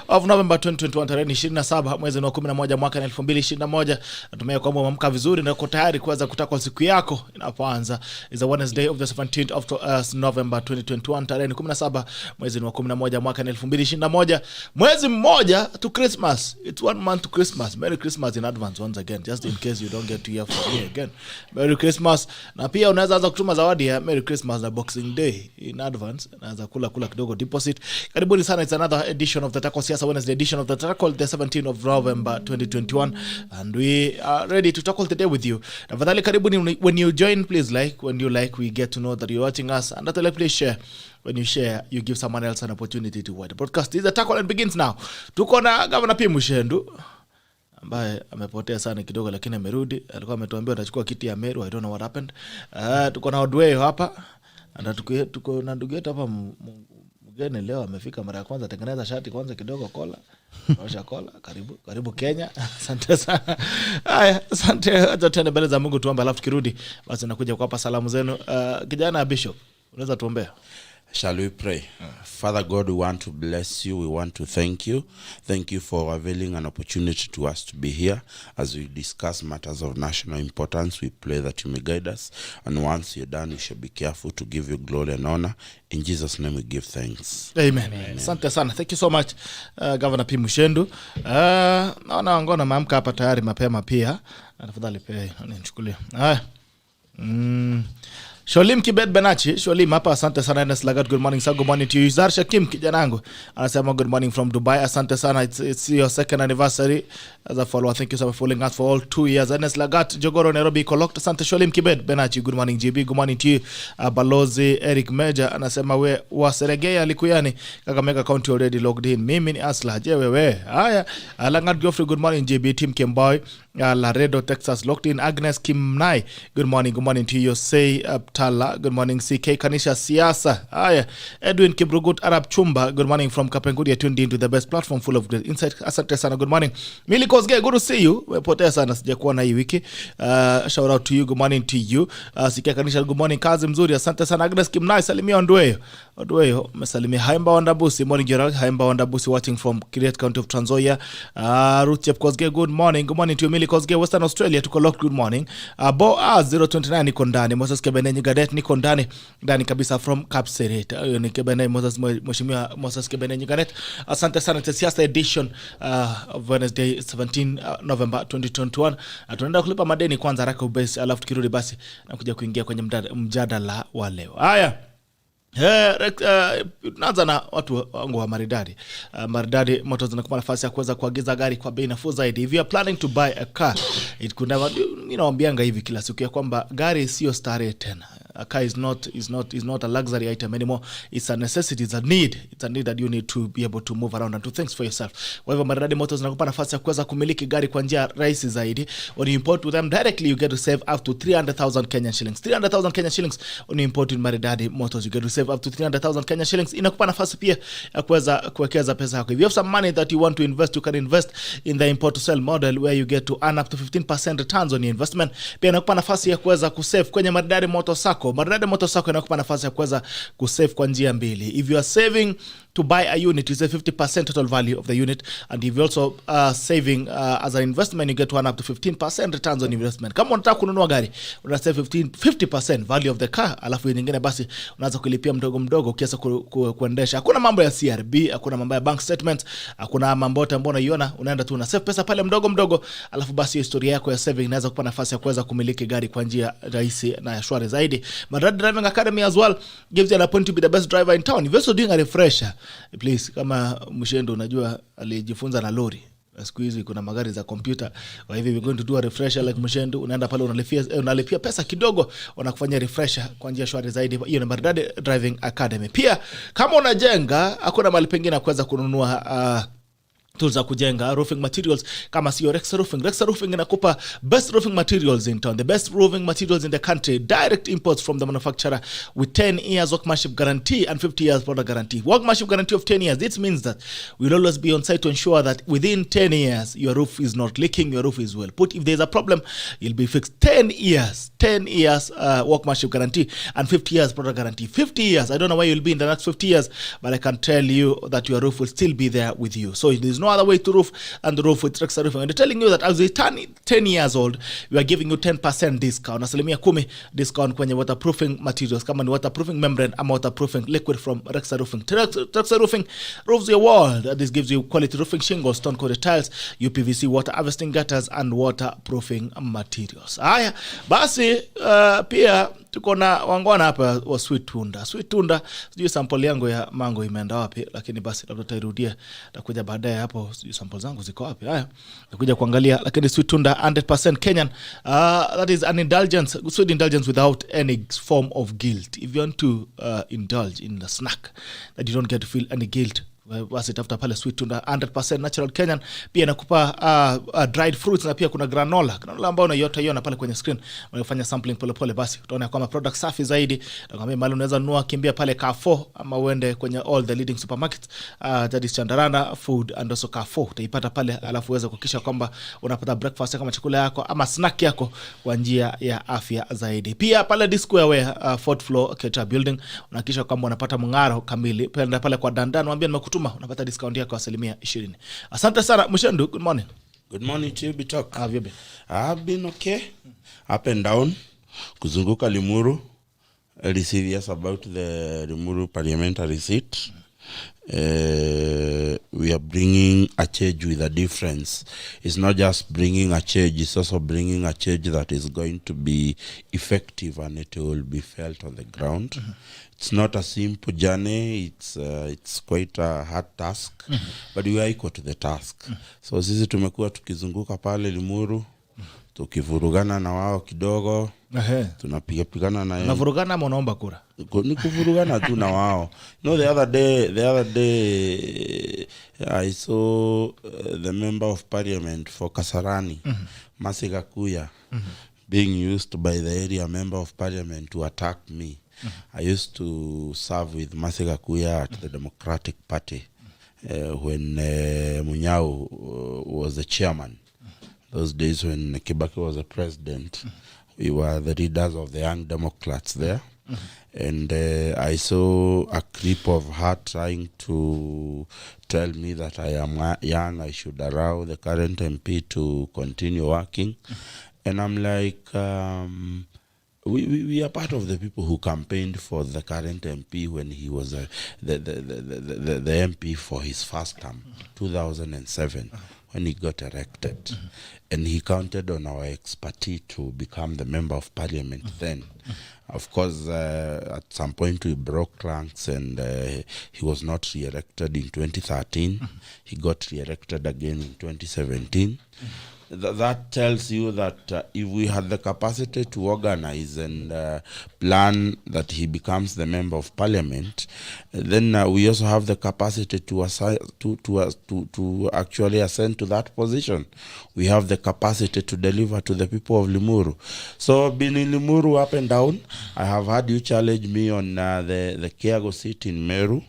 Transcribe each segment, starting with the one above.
of November 2021, tarehe 27 mwezi wa 11 mwaka 2021. Natumai kwamba umeamka vizuri na uko tayari kuweza kutaka siku yako inapoanza. Is a Wednesday of the 17th of November 2021, tarehe 17 mwezi wa 11 mwaka 2021. Mwezi mmoja to Christmas. It's 1 month to Christmas. Merry Christmas in advance once again, just in case you don't get to hear from me again. Merry Christmas. Na pia unaweza anza kutuma zawadi ya Merry Christmas na Boxing Day in advance. Naanza kula kidogo deposit. Karibuni sana. It's another edition of the Siasa, Wednesday edition of the tackle, the 17th of November 2021, and we are ready to tackle today with you. Tafadhali karibuni. When you join, please like. When you like, we get to know that you're watching us, and that please share. When you share, you give someone else an opportunity to watch the broadcast. This is the tackle and begins now. Tuko na Governor P. Muchendu ambaye amepotea sana kidogo, lakini amerudi. Alikuwa ametuambia atachukua kiti ya Meru. I don't know what happened. Tuko na ODWEYO hapa, na tuko na ndugu yetu hapa mgeni leo amefika mara ya kwanza. Tengeneza shati kwanza kidogo, kola. Osha kola. Karibu Kenya. Asante sana. Haya, asante. Acha tena mbele za Mungu tuombe, alafu kirudi basi nakuja kuwapa salamu zenu. Kijana Bishop, unaweza tuombea? Shall we pray? Father God, we want to bless you. We want to thank you. Thank you for availing an opportunity to us to be here as we discuss matters of national importance. We pray that you may guide us. And once you're done, you shall be careful to give you glory and honor. In Jesus' name we give thanks. Amen. Asante sana. Thank you so much, Governor P. Muchendu. Naona ngona maamka hapa tayari mapema pia. Tafadhali pia nichukulie. Sholim Kibet Benachi, Sholim hapa, asante sana. Enes Lagat, good morning sir. Good morning to you. Zar Shakim kijanangu anasema good morning from Dubai. Asante sana. It's your second anniversary as a follower. Thank you so much for following us for all 2 years. Enes Lagat, Jogoro Nairobi Kolokta. Asante Sholim Kibet Benachi, good morning GB. Good morning to you. Balozi Eric Meja anasema we waseregea Likuyani Kakamega County already logged in. Mimi ni Asla. Je wewe. Haya. Langat Geoffrey, good morning GB. Team Kemboy Laredo Texas locked in. Agnes Kimnai, good morning to you. Say Tala, good morning. CK Kanisha Siasa. Haya. Edwin Kibrugut Arab Chumba, good morning from Kapenguria, tuned into the best platform full of great insight. Asante sana, good morning. Mili Kozge, good to see you. Wepotea sana sijakuwa na hii wiki. Shout out to you, good morning to you. CK Kanisha, good morning. Kazi mzuri, asante sana. Agnes Kimnai, salimia ODWEYO mesalimia. Haimba Wandabusi, morning Gerald. Haimba Wandabusi watching from Kiriat County of Trans Nzoia. Ruth Chep Kozge, good morning to you. Mili Kozge, Western Australia, tuko locked, good morning. Boaz 029 niko ndani. Moses Kebene Nyigadet niko ndani kabisa from Kapseret. Ni Kebene Mheshimiwa Moses Kebene Nyigadet. Asante sana. Siasa edition of Wednesday 17 November 2021. Tunaenda kulipa madeni kwanza haraka ubesi, alafu tukirudi basi na kuja kuingia kwenye mjadala wa leo. Haya. Naanza na watu wangu wa Maridadi. Maridadi Motors zinakupa nafasi ya kuweza kuagiza gari kwa bei nafuu zaidi. If you are planning to buy a car, it could never, ninawaambianga hivi kila siku ya kwamba gari sio starehe tena. A car is not a luxury item anymore. It's a necessity, it's a need. It's a need that you need to be able to move around and do things for yourself. Kwa hivyo Maridadi Motors zinakupa nafasi ya kuweza kumiliki gari kwa njia rahisi zaidi. When you import with them directly, you get to save up to 300,000 Kenyan shillings. 300,000 Kenyan shillings when you import with Maridadi Motors, you get to save up to 300,000 Kenyan shillings. Inakupa nafasi pia ya kuweza kuwekeza pesa yako. If you have some money that you want to invest, you can invest in the import to sell model where you get to earn up to 15% returns on your investment. Pia inakupa nafasi ya kuweza kusave kwenye Maridadi Motors Sacco. Maridadi Motors Sacco inakupa nafasi ya kuweza kusave kwa njia mbili. If you are saving to buy a unit, you save 50% total value of the unit, and if you also saving as an investment, you get to earn up to 15% returns on investment. Kama unataka kununua gari, una save 50% value of the car, alafu nyingine basi unaanza kulipia mdogo kiasi kuendesha. Hakuna mambo ya CRB, hakuna mambo ya bank statement, hakuna mambo yote ambayo unaiona. Unaenda tu una save pesa pale mdogo, alafu basi historia yako ya saving inaweza kupa nafasi ya kuweza kumiliki gari kwa njia rahisi na shwari zaidi. Maridadi Driving Academy as well gives you an opportunity to be the best driver in town. If you're also doing a refresher, please, kama Muchendu unajua alijifunza na lori. Siku hizi kuna magari za computer. Kwa hivyo we're going to do a refresher like Muchendu. Unaenda pale unalipia pesa kidogo, wanakufanyia refresher kwa njia shwari zaidi. Hiyo ni Maridadi Driving Academy. Pia kama unajenga, hakuna mahali pengine kuweza kununua tools za kujenga, roofing materials kama sio Rexa Roofing. Rexa Roofing inakupa best roofing materials in town, the best roofing materials in the country, direct imports from the manufacturer with 10 years workmanship guarantee and 50 years product guarantee. Workmanship guarantee of 10 years. This means that we'll always be on site to ensure that within 10 years your roof is not leaking, your roof is well put. If there's a problem, you'll be fixed. 10 years workmanship guarantee and 50 years product guarantee. 50 years, I don't know where you'll be in the next 50 years, but I can tell you that your roof will still be there with you. So there's no other way to roof and the roof with Rexa Roofing. And they're telling you that as you turn 10 years old, we are giving you 10% discount. Asilimia 10 discount kwenye waterproofing materials kama ni waterproofing membrane ama waterproofing liquid from Rexa Roofing. Rexa Roofing roofs your world. This gives you quality roofing shingles, stone coated tiles, UPVC water harvesting gutters and waterproofing materials. Haya, basi pia tuko na wangwana hapa wa Sweet Tunda. Sweet Tunda, sijui sample yangu ya mango imeenda wapi, lakini basi labda tutairudia takuja baadaye hapo, sijui sample zangu ziko wapi. Haya, nakuja kuangalia, lakini Sweet Tunda 100% Kenyan. That is an indulgence, sweet indulgence without any form of guilt. If you want to indulge in the snack that you don't get to feel any guilt, basi tafuta pale Sweet Tunda 100% natural Kenyan. Pia inakupa dried fruits na pia kuna granola ambayo unaiona pale kwenye screen. Unafanya sampling pole basi utaona kwamba product safi zaidi. Nakwambia mali unaweza nunua, kimbia pale Carrefour ama uende kwenye all the leading supermarkets, that is Chandarana Food and also Carrefour. Utaipata pale, alafu uweze kuhakikisha kwamba unapata breakfast kama chakula yako ama snack yako kwa njia ya afya zaidi. Pia pale Disquare fourth floor Keta building unahakikisha kwamba unapata mng'aro kamili. Pale kwa Dandan mwambie nimekutuma, unapata discount yako asilimia 20. Asante sana Mushendu, good morning. Good morning to you, Bitok. How have you been? I've been okay. Up and down. Kuzunguka Limuru. Very serious about the Limuru parliamentary seat. We are bringing a change with a difference. It's not just bringing a change, it's also bringing a change that is going to be effective and it will be felt on the ground. Mm-hmm. It's not a simple journey, it's quite a hard task, but we are equal to the task. So sisi tumekuwa tukizunguka pale Limuru, tukivurugana na wao kidogo, tunapigana na yeye. Unavurugana ama unaomba kura? Ni kuvurugana tu na wao. The other day I saw the member of parliament for Kasarani, Masiga Kuya, being used by the area member of parliament to attack me. I used to serve with Masiga Kuya at the Democratic Party when Munyao was the chairman. Those days when Kibaki was the president, we were the leaders of the Young Democrats there. And I saw a clip of her trying to tell me that I am young, I should allow the current MP to continue working. And I'm like, we are part of the people who campaigned for the current MP when he was the MP for his first term, 2007. When he got elected, and he counted on our expertise to become the member of parliament then. Of course, at some point we broke ranks and he was not re-elected in 2013. He got re-elected again in 2017. That tells you that if we had the capacity to organize and plan that he becomes the member of parliament, then we also have the capacity to actually ascend to that position. We have the capacity to deliver to the people of Limuru. So being in Limuru up and down, I have had you challenge me on the Kiago seat in Meru.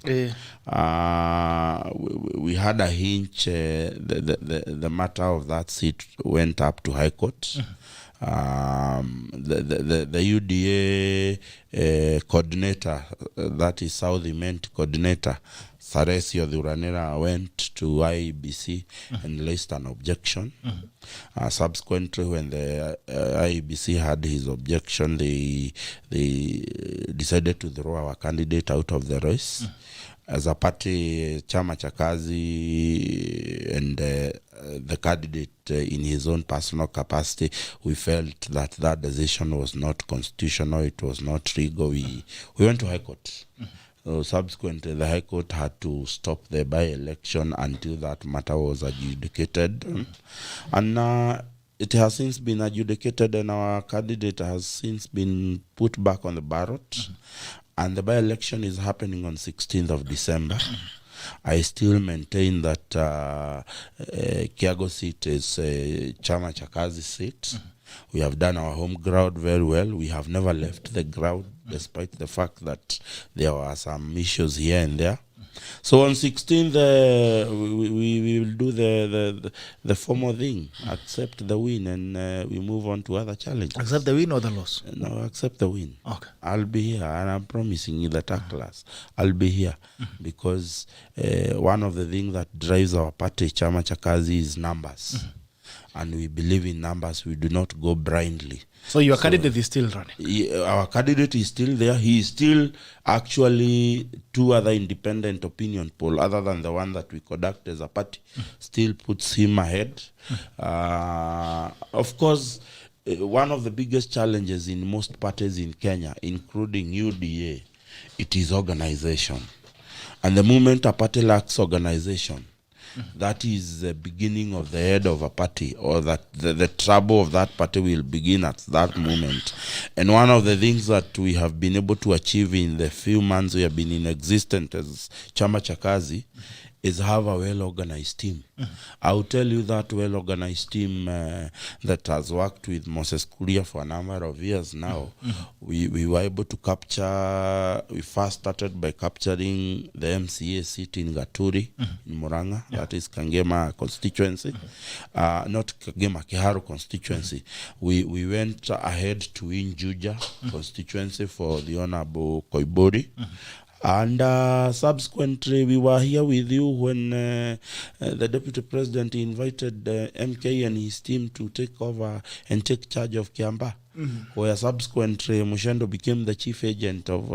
We had a hinge, the matter of that seat went up to High Court. The UDA coordinator, that is South Imment coordinator, Saresio Duranera, went to IEBC and raised an objection. Subsequently, when the IEBC had his objection, they decided to throw our candidate out of the race. As a party, CHAMA KAZI and the candidate in his own personal capacity, we felt that that decision was not constitutional, it was not legal. We went to High Court. So subsequently, the High Court had to stop the by-election until that matter was adjudicated. And it has since been adjudicated and our candidate has since been put back on the ballot. And the by-election is happening on 16th of December. I still maintain that Kiago seat is Chama cha KAZI seat. We have done our home ground very well. We have never left the ground, despite the fact that there were some issues here and there. So on 16th, we will do the formal thing, accept the win, and we move on to other challenges. Accept the win or the loss? No, accept the win. Okay. I'll be here, and I'm promising you that class, I'll be here, because one of the things that drives our party, Chama cha KAZI, is numbers. And we believe in numbers. We do not go blindly. So your candidate is still running? Our candidate is still there. He is still actually 2 other independent opinion poll, other than the one that we conduct as a party, still puts him ahead. Of course, one of the biggest challenges in most parties in Kenya, including UDA, it is organization. And the moment a party lacks organization, that is the beginning of the head of a party, or that the trouble of that party will begin at that moment. And one of the things that we have been able to achieve in the few months we have been in existence as Chama cha KAZI is have a well-organized team. I'll tell you that well-organized team that has worked with Moses Kuria for a number of years now. We were able to capture, we first started by capturing the MCA seat in Gaturi, in Muranga, that is Kangema constituency, not Kangema, Kiharu constituency. We went ahead to win Juja constituency for the Honorable Koibori. And subsequently, we were here with you when the Deputy President invited MK and his team to take over and take charge of Kiamba, where subsequently Muchendo became the chief agent of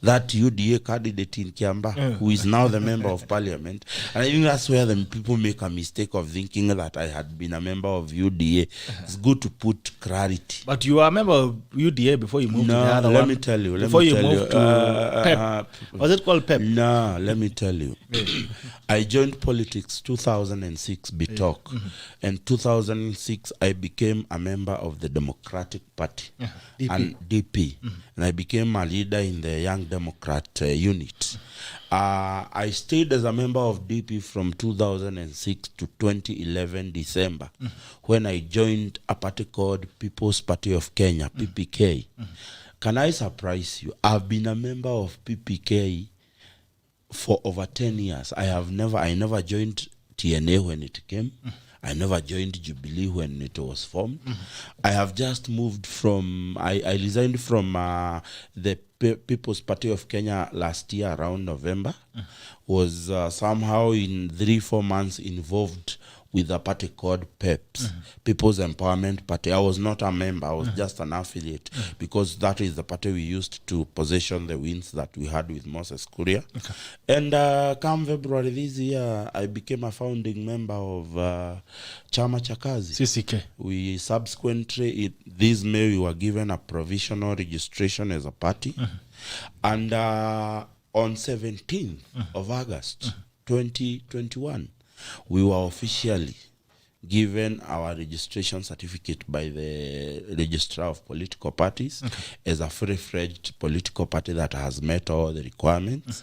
that UDA candidate in Kiamba, who is now the member of parliament. And I think that's where the people make a mistake of thinking that I had been a member of UDA. It's good to put clarity. But you were a member of UDA before you moved to the other one? Let me tell you. Before you moved to PEP. Was it called PEP? No, let me tell you. I joined politics 2006, BTOC. And 2006, I became a member of the Democratic Party DP. and DP. And I became a leader in the Young Democrat unit. I stayed as a member of DP from 2006 to 2011 December, when I joined a party called People's Party of Kenya, PPK. Can I surprise you? I've been a member of PPK for over 10 years. I never joined TNA when it came. I never joined Jubilee when it was formed. I have just moved from, I resigned from the People's Party of Kenya last year around November. Was somehow in 3-4 months involved with a party called PEPS, People's Empowerment Party. I was not a member, I was just an affiliate, because that is the party we used to possession the wins that we had with Moses Kuria. And come February this year, I became a founding member of Chama cha KAZI. CCK. We subsequently, this May, we were given a provisional registration as a party. And on 17th of August, 2021, we were officially given our registration certificate by the Registrar of Political Parties as a fully-fledged political party that has met all the requirements.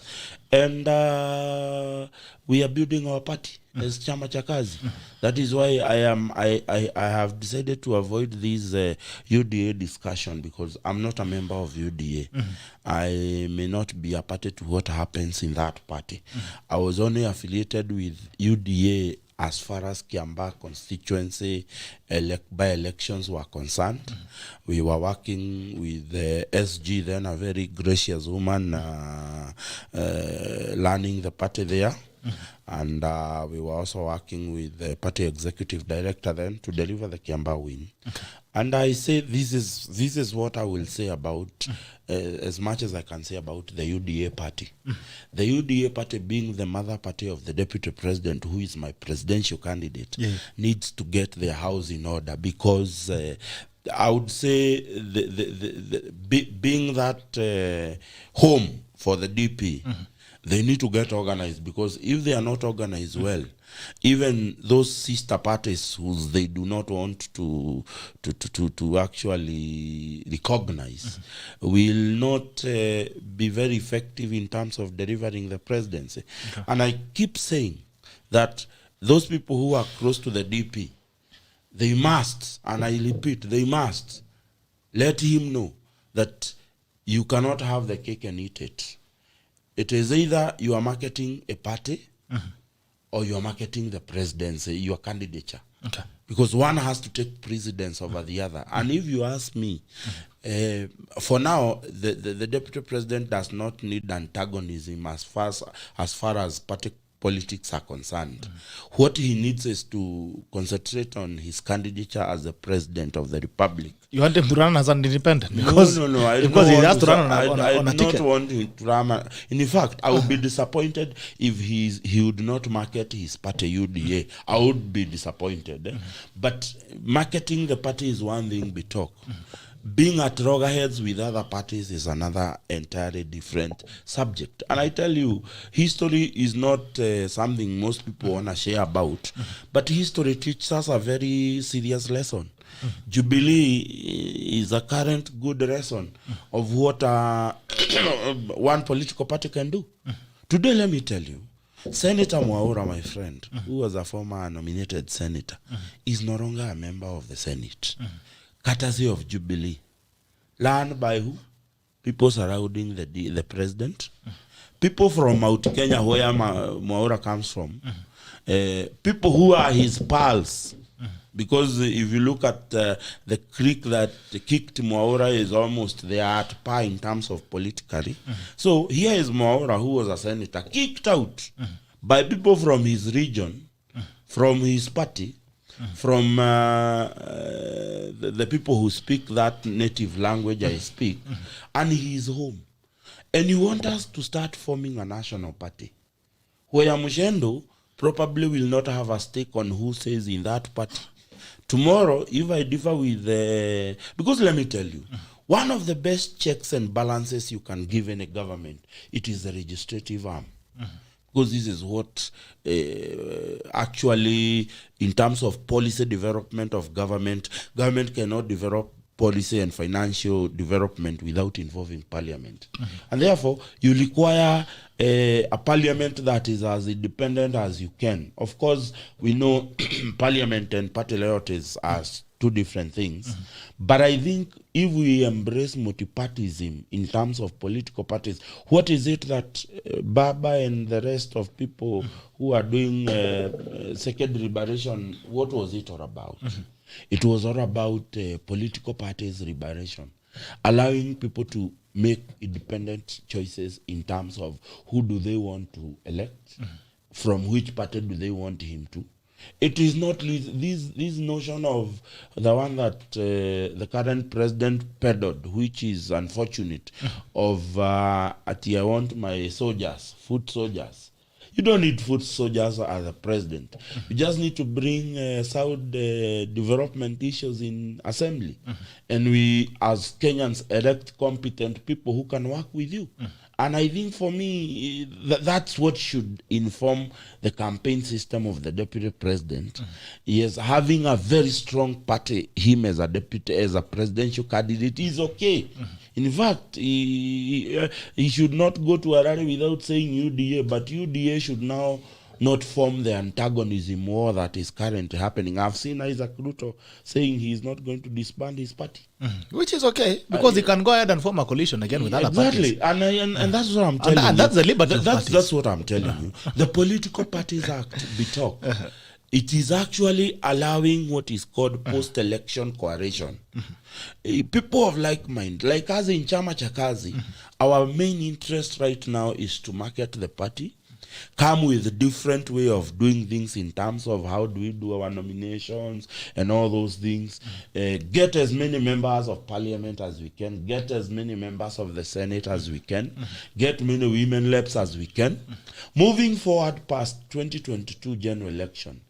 And we are building our party as Chama cha KAZI. That is why I have decided to avoid this UDA discussion, because I'm not a member of UDA. I may not be a party to what happens in that party. I was only affiliated with UDA as far as Kiamba constituency by-elections were concerned. We were working with the SG, then a very gracious woman, learning the party there. And we were also working with the party executive director then to deliver the Kiamba win. And I say this is what I will say about, as much as I can say about the UDA party. The UDA party, being the mother party of the deputy president, who is my presidential candidate, needs to get their house in order, because I would say being that home for the DP, they need to get organized, because if they are not organized well, even those sister parties who they do not want to actually recognize will not be very effective in terms of delivering the presidency. Okay. And I keep saying that those people who are close to the DP, they must, and I repeat, they must let him know that you cannot have the cake and eat it. It is either you are marketing a party or you are marketing the presidency, your candidature. Okay. Because one has to take precedence over the other. And if you ask me, for now, the deputy president does not need antagonism as far as party politics are concerned. What he needs is to concentrate on his candidature as the president of the republic. You want him to run as an independent? Because, no. Because he has to run on a I ticket. not want him to run. In fact, I would be disappointed if he would not market his party UDA. I would be disappointed. But marketing the party is one thing we talk. Being at loggerheads with other parties is another entirely different subject. And I tell you, history is not something most people want to share about, but history teaches us a very serious lesson. Jubilee is a current good lesson of what one political party can do. Today, let me tell you, Senator Mwaura, my friend, who was a former nominated senator, is no longer a member of the Senate. Courtesy of Jubilee. Learned by who? People surrounding the president. People from Mount Kenya, where Mwaura comes from. People who are his pals. Because if you look at the clique that kicked Mwaura is almost they are at par in terms of politically. So here is Mwaura, who was a senator, kicked out by people from his region, from his party, from the people who speak that native language I speak, and he is home. And you want us to start forming a national party, where Muchendu probably will not have a stake on who says in that party. Tomorrow, if I differ with because let me tell you, one of the best checks and balances you can give in a government, it is the legislative arm. Because this is what actually, in terms of policy development of government cannot develop policy and financial development without involving parliament. And therefore, you require a parliament that is as independent as you can. Of course, we know parliament and party loyalties are two different things. But I think if we embrace multipartyism in terms of political parties, what is it that Baba and the rest of people who are doing second liberation, what was it all about? It was all about political parties liberation, allowing people to make independent choices in terms of who do they want to elect, from which party do they want him to. It is not this notion of the one that the current president peddled, which is unfortunate, of I want my soldiers, foot soldiers. You don't need foot soldiers as a president. You just need to bring sound development issues in assembly. And we, as Kenyans, elect competent people who can work with you. And I think for me, that's what should inform the campaign system of the deputy president. Yes, having a very strong party, him as a deputy, as a presidential candidate, is okay. In fact, he should not go to a rally without saying UDA, but UDA should now not form the antagonism war that is currently happening. I've seen Isaac Ruto saying he's not going to disband his party. Which is okay, because he can go ahead and form a coalition again with other parties. Exactly, and that's what I'm telling you. And that's the liberty of parties. That's what I'm telling you. The Political Parties Act, we talk. It is actually allowing what is called post-election coalition. People of like mind, like us in CHAMA cha KAZI, our main interest right now is to market the party, come with a different way of doing things in terms of how do we do our nominations and all those things. Get as many members of parliament as we can, get as many members of the Senate as we can, get many women reps as we can. Moving forward past 2022 general election,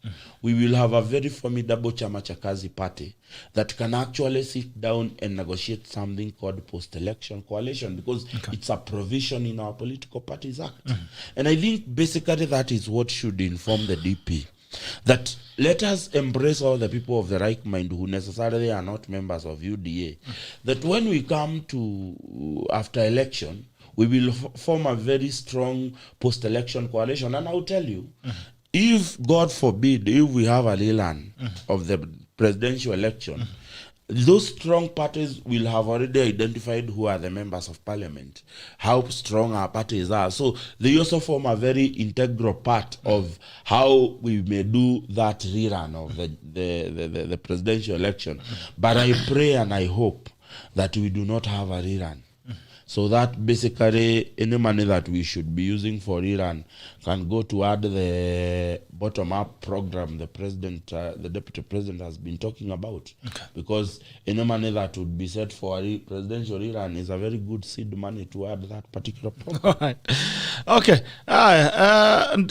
we will have a very formidable CHAMA KAZI party that can actually sit down and negotiate something called post-election coalition, because it's a provision in our Political Parties Act. And I think basically that is what should inform the DP, that let us embrace all the people of the right mind who necessarily are not members of UDA, that when we come to after election, we will form a very strong post-election coalition. And I'll tell you, if, God forbid, if we have a rerun of the presidential election, those strong parties will have already identified who are the members of parliament, how strong our parties are. So they also form a very integral part of how we may do that rerun of the presidential election. But I pray and I hope that we do not have a rerun. So that basically any money that we should be using for Iran can go to add the bottom-up program the president, the deputy president has been talking about. Because any money that would be set for presidential Iran is a very good seed money to add that particular program. All right. Okay.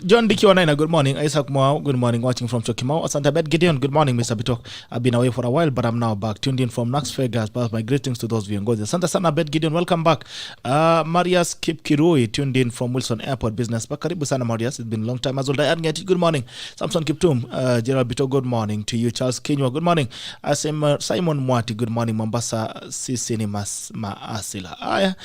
John Dicky Wanaina, good morning. Isaac Moao, good morning, watching from Chokimau. Asante Bet Gideon, good morning, Mr. Bitok. I've been away for a while, but I'm now back. Tuned in from Knox Vegas. My greetings to those viewing. Asante Sana Bet Gideon, welcome back. Marias Kipkirui, tuned in from Wilson Airport Business. Karibu Sana Marias, it's been a long time as well. Good morning. Samson Kiptum, Gerald Bito, good morning to you. Charles Kinywa, good morning. Simon Mwati, good morning. Mombasa Sisini Maasila.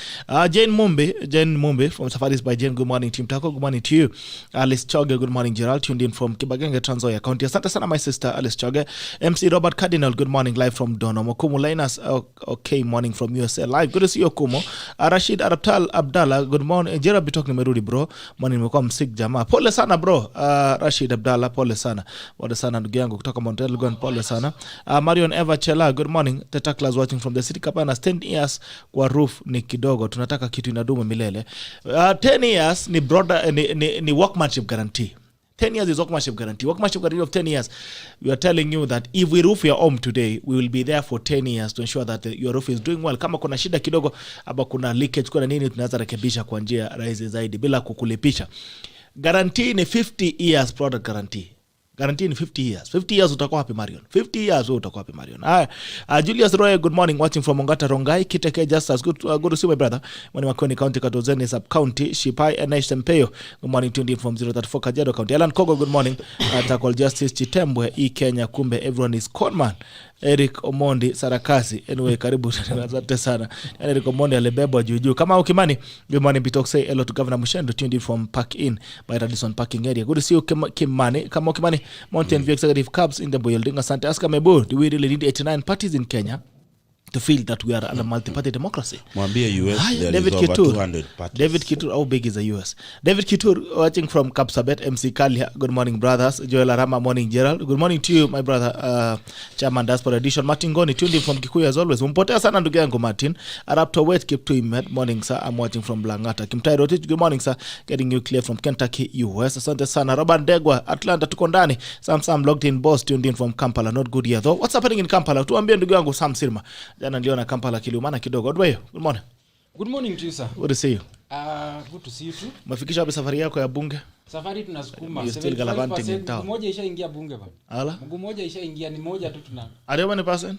Jane Mumbi from Safaris by Jane, good morning. Team Tako, good morning to you. Alice Choge, good morning. Gerald, tuned in from Kibagenge, Trans Nzoia County. Asante Sana, my sister Alice Choge. MC Robert Cardinal, good morning, live from Dono. Mokumu Linus, okay, morning from USA live. Good to see you, Kumo. Rashid Abdallah, good morning. Gerald Bito nimerudi bro. Morning, nimekuwa msik jamaa. Pole sana bro. Rashid Abdallah, pole sana. Pole sana ndugu yangu kutoka Montreal, Gwen, pole sana. Marion Eva Chela, good morning. Teta class watching from the city. Kapana, 10 years kwa roof ni kidogo. Tunataka kitu inadumu milele. 10 years ni broader, ni workmanship guarantee. 10 years is workmanship guarantee. Workmanship guarantee of 10 years. We are telling you that if we roof your home today, we will be there for 10 years to ensure that your roof is doing well. Kama kuna shida kidogo, aba kuna leakage, kuna nini, tunaweza rekebisha kwa njia rahisi zaidi bila kukulipisha. Guarantee ni 50 years product guarantee. Guarantee ni 50 years. 50 years utakuwa happy Marion. 50 years utakuwa happy Marion. Julius Roy, good morning, watching from Ongata Rongai. Kiteke Justice, good to see my brother. Mwani Makoni County, Katozeni Sub County. Shipai NH Sempeyo, good morning, tuned in from 034 Kajiado County. Alan Kogo, good morning. Tackle Justice Chitembwe, Kenya, kumbe everyone is conman. Eric Omondi Sarakasi, anyway karibu asante sana. Eric Omondi alibebwa juju. Kama ukimani, good morning Bitok, say hello to Governor Mushendu, tuned in from Park Inn by Radisson parking area. Good to see you Kimani. Kama ukimani, Mountain View Executive Cabs in the building. Asante. Ask Mebu, do we really need 89 parties in Kenya to feel that we are a multi-party democracy? Mwambie US there David is over Kitur. 200 parties. David Kitur, how big is the US? David Kitur, watching from Kapsabet, MC Kalia. Good morning, brothers. Joel Arama, morning, Gerald. Good morning to you, my brother, Chairman Diaspora Edition. Martin Goni, tuned in from Kikuyu as always. Mpotea sana ndugu yangu Martin. Arapto wait, keep to him. Morning, sir. I'm watching from Langata. Kimtai Rotich, good morning, sir. Getting you clear from Kentucky, US. Asante sana. Robert Degwa, Atlanta, tuko ndani. Sam logged in, boss, tuned in from Kampala. Not good here though. What's happening in Kampala? Tuambie ndugu yangu Sam Sirma. Jana niliona Kampala Kilumana kidogo. ODWEYO, good morning. Good morning to you, sir. Good to see you. Good to see you too. Mafikisha wapi safari yako ya bunge? Safari tunasukuma. You still gallivanting in town. Mguu moja ishaingia bunge bana. Ala? Mguu moja ishaingia, ni moja tu tuna. Are you 100%?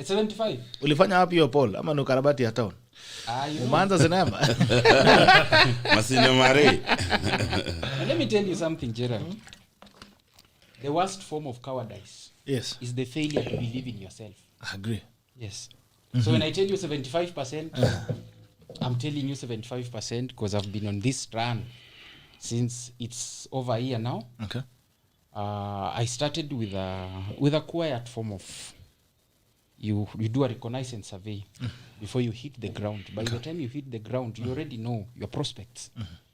75. Ulifanya wapi hiyo poll ama ni ukarabati ya town? Umeanza sinema. Masinema re. Let me tell you something, Gerald. The worst form of cowardice is the failure to believe in yourself. I agree. Yes. So when I tell you 75%, I'm telling you 75% because I've been on this run since it's over a year now. Okay. I started with a quiet form of you do a reconnaissance survey before you hit the ground. By the time you hit the ground, you already know your prospects,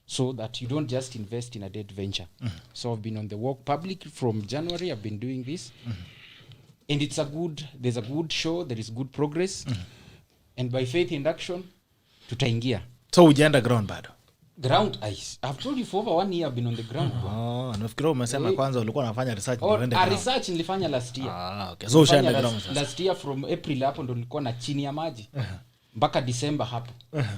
so that you don't just invest in a dead venture. So I've been on the walk public from January. I've been doing this. And there's a good show, there is good progress. And by faith in action, tutaingia. So ujaenda ground bado? Ground ice. I've told you for over 1 year I've been on the ground. Nafikiri umesema kwanza ulikuwa unafanya research ndio uende A ground. research nilifanya last year. Okay. So ushaenda ground sasa. Last year from April hapo ndo nilikuwa na chini ya maji. Mpaka December hapo.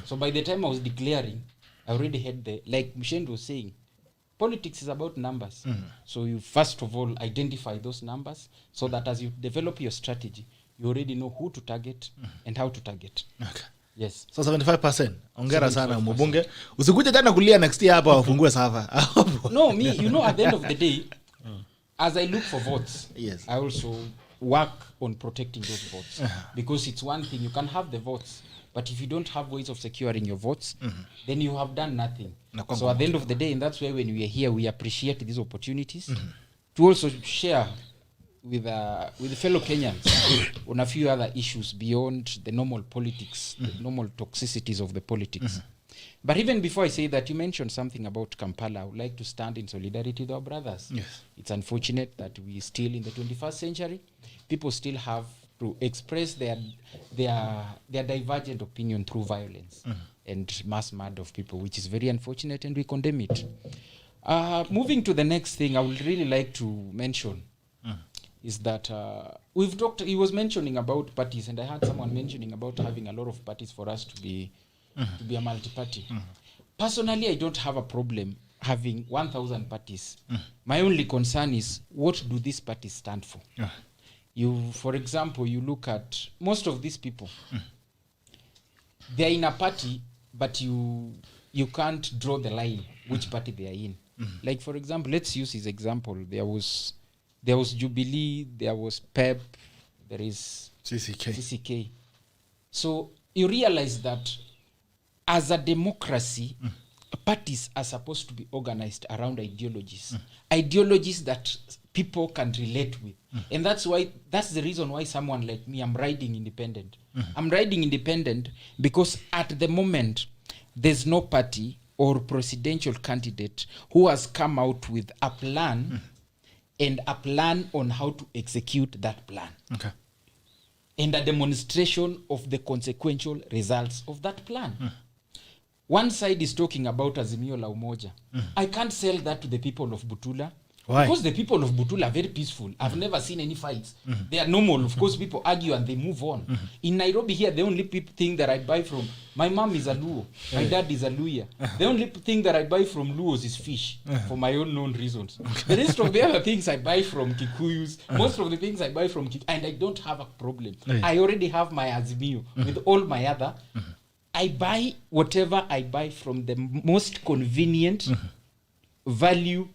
So by the time I was declaring, I already had the, like Muchendu was saying, politics is about numbers. So you first of all identify those numbers so that as you develop your strategy, you already know who to target and how to target. Okay. Yes. So 75%. Ongera sana mbunge. Usikuje tena kulia next year hapa wafungue safa. No, me, you know, at the end of the day, as I look for votes, Yes. I also work on protecting those votes. Because it's one thing, you can have the votes, but if you don't have ways of securing your votes, then you have done nothing. So at the end of the day, and that's why when we are here, we appreciate these opportunities to also share with fellow Kenyans on a few other issues beyond the normal politics, the normal toxicities of the politics. But even before I say that, you mentioned something about Kampala. I would like to stand in solidarity with our brothers. Yes. It's unfortunate that we still in the 21st century, people still have to express their divergent opinion through violence and mass murder of people, which is very unfortunate, and we condemn it. Moving to the next thing, I would really like to mention is that we've talked, he was mentioning about parties, and I heard someone mentioning about having a lot of parties for us to be a multi-party. Personally, I don't have a problem having 1,000 parties. My only concern is, what do these parties stand for? For example, you look at most of these people, they're in a party, but you can't draw the line which party they are in. Like, for example, let's use his example. There was Jubilee, there was PEP, there is CCK. So you realize that as a democracy, parties are supposed to be organized around ideologies. Ideologies that people can relate with. And that's the reason why someone like me, I'm riding independent. I'm riding independent because at the moment, there's no party or presidential candidate who has come out with a plan and a plan on how to execute that plan. Okay. And a demonstration of the consequential results of that plan. One side is talking about Azimio la Umoja. I can't sell that to the people of Butula. Why? Because the people of Butula are very peaceful. I've never seen any fights. They are normal. Of course, people argue and they move on. In Nairobi here, the only thing that I buy from, my mom is a Luo, my dad is a Luya. The only thing that I buy from Luos is fish, for my own known reasons. The rest of the other things I buy from Kikuyus, most of the things I buy from and I don't have a problem. I already have my Azimio with all my other. I buy whatever I buy from the most convenient value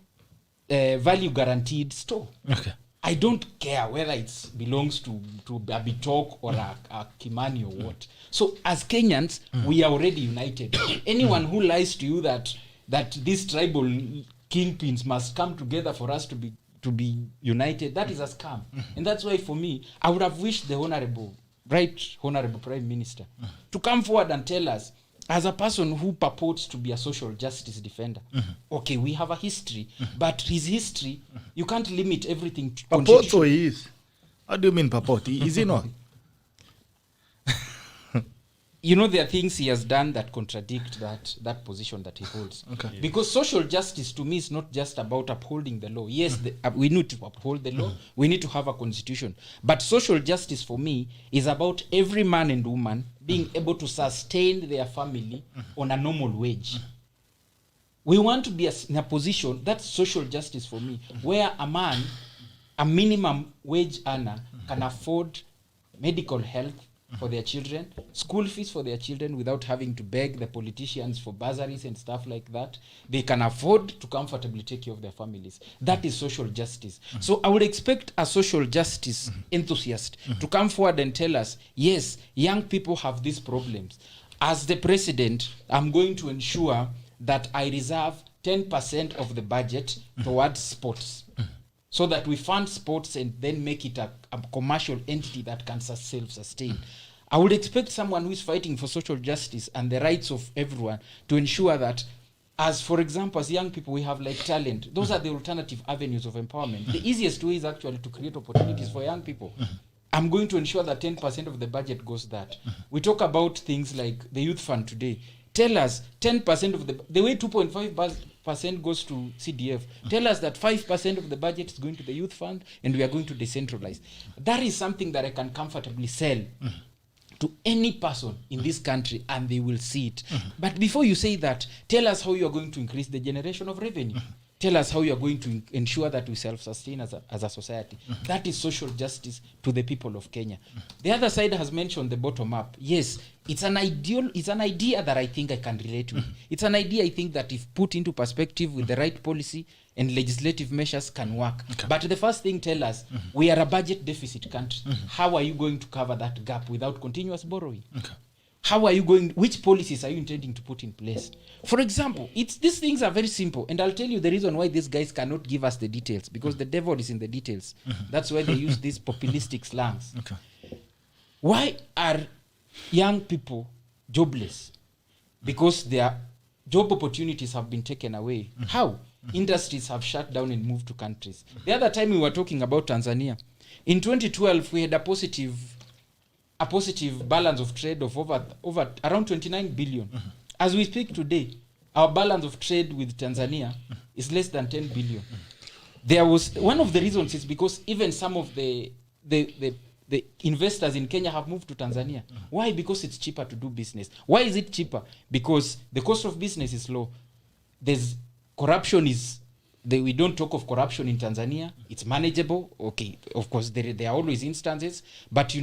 guaranteed store. Okay. I don't care whether it belongs to a Bitok or a Kimani or what. So as Kenyans, we are already united. Anyone who lies to you that these tribal kingpins must come together for us to be united, that is a scam. And that's why for me, I would have wished the honorable Prime Minister to come forward and tell us, as a person who purports to be a social justice defender, okay, we have a history, but his history, you can't limit everything to Purport, so he is. How do you mean purport? Is he not? You know, there are things he has done that contradict that position that he holds. Okay. Because social justice to me is not just about upholding the law. Yes, we need to uphold the law. We need to have a constitution. But social justice for me is about every man and woman being able to sustain their family on a normal wage. We want to be in a position, that's social justice for me, where a man, a minimum wage earner, can afford medical health for their children, school fees for their children without having to beg the politicians for bursaries and stuff like that. They can afford to comfortably take care of their families. That is social justice. So I would expect a social justice enthusiast to come forward and tell us, yes, young people have these problems. As the president, I'm going to ensure that I reserve 10% of the budget towards sports, so that we fund sports and then make it a commercial entity that can self-sustain. I would expect someone who is fighting for social justice and the rights of everyone to ensure that, as for example, as young people, we have like talent. Those are the alternative avenues of empowerment. The easiest way is actually to create opportunities for young people. I'm going to ensure that 10% of the budget goes that. We talk about things like the youth fund today. Tell us 10% of the way 2.5% goes to CDF. Tell us that 5% of the budget is going to the youth fund and we are going to decentralize. That is something that I can comfortably sell to any person in this country and they will see it. But before you say that, tell us how you are going to increase the generation of revenue. Tell us how you are going to ensure that we self-sustain as a society. That is social justice to the people of Kenya. The other side has mentioned the bottom up. Yes, it's an idea that I think I can relate with. It's an idea I think that if put into perspective with the right policy and legislative measures can work. Okay. But the first thing, tell us, we are a budget deficit country. How are you going to cover that gap without continuous borrowing? Okay. How are you going, which policies are you intending to put in place? For example, these things are very simple. And I'll tell you the reason why these guys cannot give us the details, because the devil is in the details. That's why they use these populistic slangs. Okay. Why are young people jobless? Because their job opportunities have been taken away. How? Industries have shut down and moved to countries. The other time we were talking about Tanzania. In 2012, we had a positive balance of trade of over around 29 billion. As we speak today, our balance of trade with Tanzania is less than 10 billion. There was one of the reasons is because even some of the investors in Kenya have moved to Tanzania. Why? Because it's cheaper to do business. Why is it cheaper? Because the cost of business is low. There's corruption we don't talk of corruption in Tanzania. It's manageable. Okay, of course there are always instances, but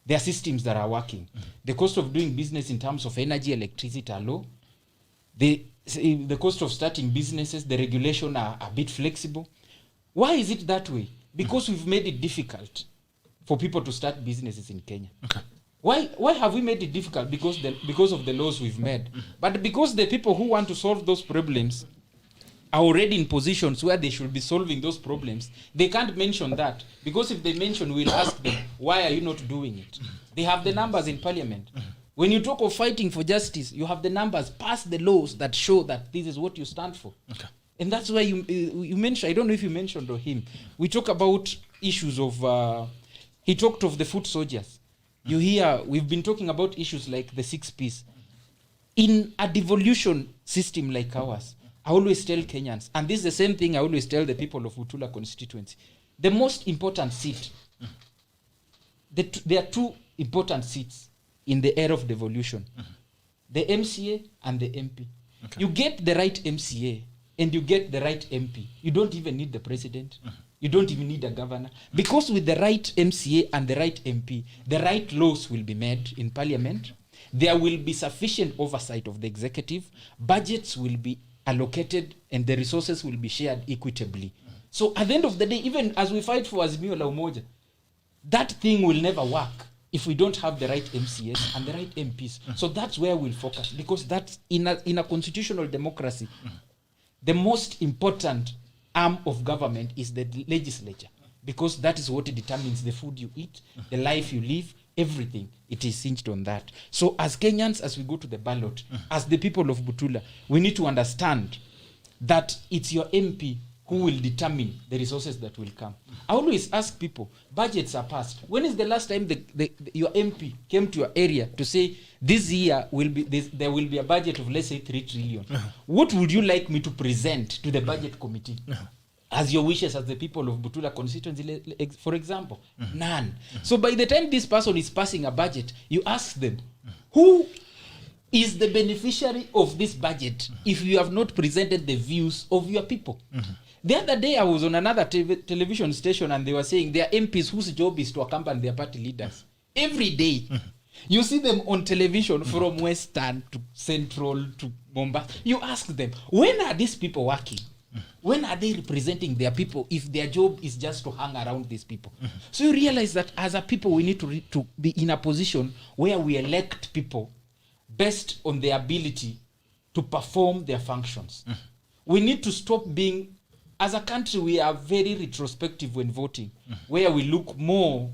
there are systems that are working. The cost of doing business in terms of energy, electricity are low. The cost of starting businesses, the regulation are a bit flexible. Why is it that way? Because we've made it difficult for people to start businesses in Kenya. Okay. Why have we made it difficult? Because of the laws we've made. But because the people who want to solve those problems are already in positions where they should be solving those problems, they can't mention that. Because if they mention, we'll ask them, why are you not doing it? They have the numbers in parliament. When you talk of fighting for justice, you have the numbers, pass the laws that show that this is what you stand for. Okay. And that's why you mentioned, I don't know if you mentioned or him, we talk about issues of, he talked of the foot soldiers. You hear, we've been talking about issues like the 6 Ps. In a devolution system like ours, I always tell Kenyans, and this is the same thing I always tell the people of BUTULA constituency, the most important seat, there are 2 important seats in the era of devolution, the MCA and the MP. Okay. You get the right MCA and you get the right MP. You don't even need the president. You don't even need a governor. Because with the right MCA and the right MP, the right laws will be made in parliament. There will be sufficient oversight of the executive. Budgets will be allocated and the resources will be shared equitably. So at the end of the day, even as we fight for Azimio la Umoja, that thing will never work if we don't have the right MCS and the right MPs. So that's where we'll focus, because that's in a constitutional democracy, the most important arm of government is the legislature, because that is what determines the food you eat, the life you live, everything. It is hinged on that. So as Kenyans, as we go to the ballot, as the people of BUTULA, we need to understand that it's your MP who will determine the resources that will come. I always ask people, budgets are passed. When is the last time your MP came to your area to say, this year there will be a budget of, let's say, 3 trillion. What would you like me to present to the budget committee? As your wishes as the people of BUTULA constituency, for example? None. So by the time this person is passing a budget, you ask them, who is the beneficiary of this budget if you have not presented the views of your people? The other day I was on another television station and they were saying there are MPs whose job is to accompany their party leaders. Every day. You see them on television from Western to Central to Mombasa. You ask them, when are these people working? When are they representing their people if their job is just to hang around these people? So you realize that as a people we need to be in a position where we elect people based on their ability to perform their functions. We need to stop being, as a country we are very retrospective when voting, where we look more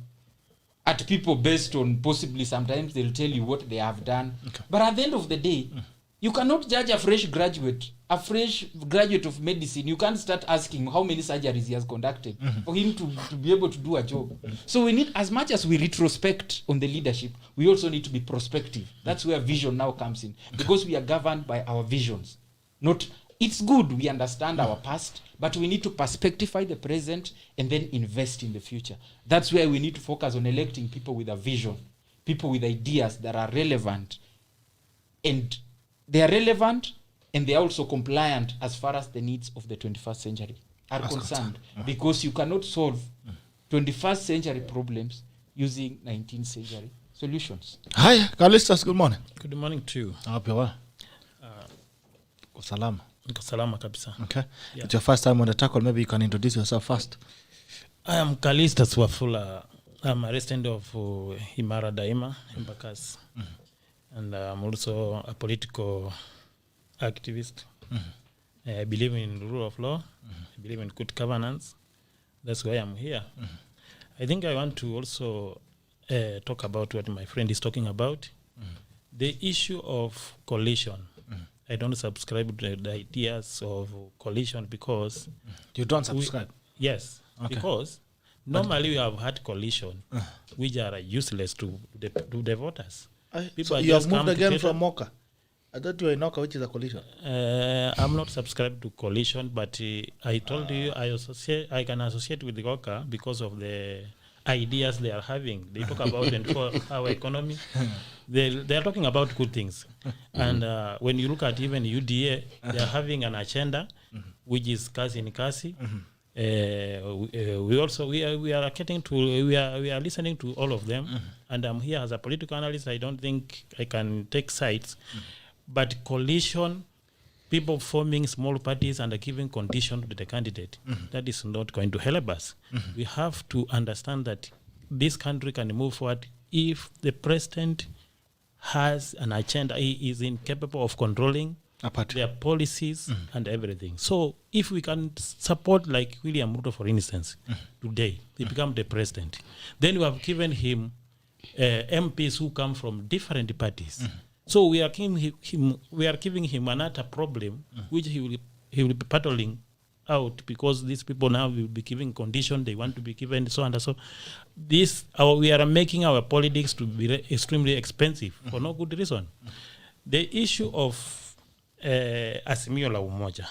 at people based on, possibly sometimes they'll tell you what they have done. Okay. But at the end of the day, You cannot judge a fresh graduate of medicine. You can't start asking how many surgeries he has conducted for him to be able to do a job. So we need, as much as we retrospect on the leadership, we also need to be prospective. That's where vision now comes in, because we are governed by our visions. Not, it's good we understand our past, but we need to perspectify the present and then invest in the future. That's where we need to focus on electing people with a vision, people with ideas that are relevant, and they are relevant and they are also compliant as far as the needs of the 21st century are concerned, because you cannot solve 21st century problems using 19th century solutions. Hi, CALYSTUS, good morning. Good morning to you. Happy wa? Salama. Niko salama kabisa. Okay. Yeah. It's your first time on the tackle. Maybe you can introduce yourself first. I am CALYSTUS WAFULA. I'm a resident of Imara Daima, Embakasi. And I'm also a political activist. I believe in the rule of law. I believe in good governance. That's why I'm here. I think I want to also talk about what my friend is talking about. The issue of coalition. I don't subscribe to the ideas of coalition because... You don't subscribe? Yes. Okay. Because normally we have had coalition which are useless to the voters. So you have moved again from Moka? I thought you were in Oka, which is a coalition. I'm not subscribed to coalition, but I told you I can associate with the Oka because of the ideas they are having. They talk about our economy. They are talking about good things. And when you look at even UDA, they are having an agenda which is KAZI in KAZI. We are listening to all of them, and I'm here as a political analyst. I don't think I can take sides, but coalition, people forming small parties and giving condition to the candidate, that is not going to help us. We have to understand that this country can move forward if the president has an agenda. He is incapable of controlling their policies and everything. So if we can support like William Ruto, for instance, today, he become the president, then we have given him MPs who come from different parties. So we are giving him another problem which he will be battling out, because these people now will be giving condition, they want to be given so and so. We are making our politics to be extremely expensive for no good reason. The issue of Azimio la Umoja,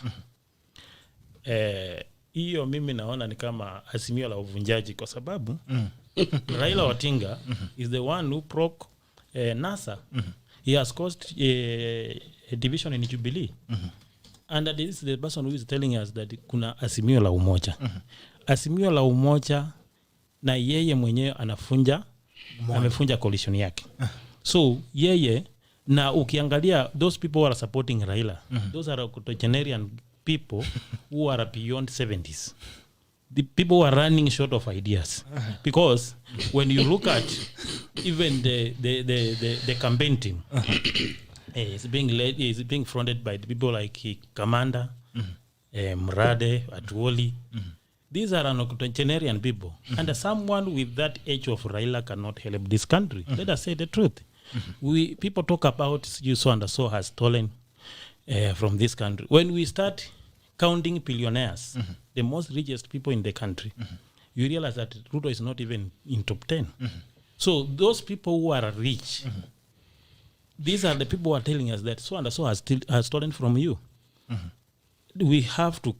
hiyo mimi naona ni kama azimio la uvunjaji, kwa sababu Raila Odinga is the one who broke NASA. He has caused a division in Jubilee. And this is the person who is telling us that kuna azimio la umoja. Azimio la umoja na yeye mwenyewe amefunja coalition yake. So yeye, na ukiangalia those people who are supporting Raila, those are octogenarian people who are beyond 70s. The people who are running short of ideas. Because when you look at even the campaign team, it's being led, is being fronted by the people like Kamanda, Mrade, Atuoli. These are octogenarian people. And someone with that age of Raila cannot help this country. Let us say the truth. People talk about you so and so has stolen from this country. When we start counting billionaires, the most richest people in the country, you realize that Ruto is not even in top 10. So those people who are rich, these are the people who are telling us that so and so has stolen from you. We have to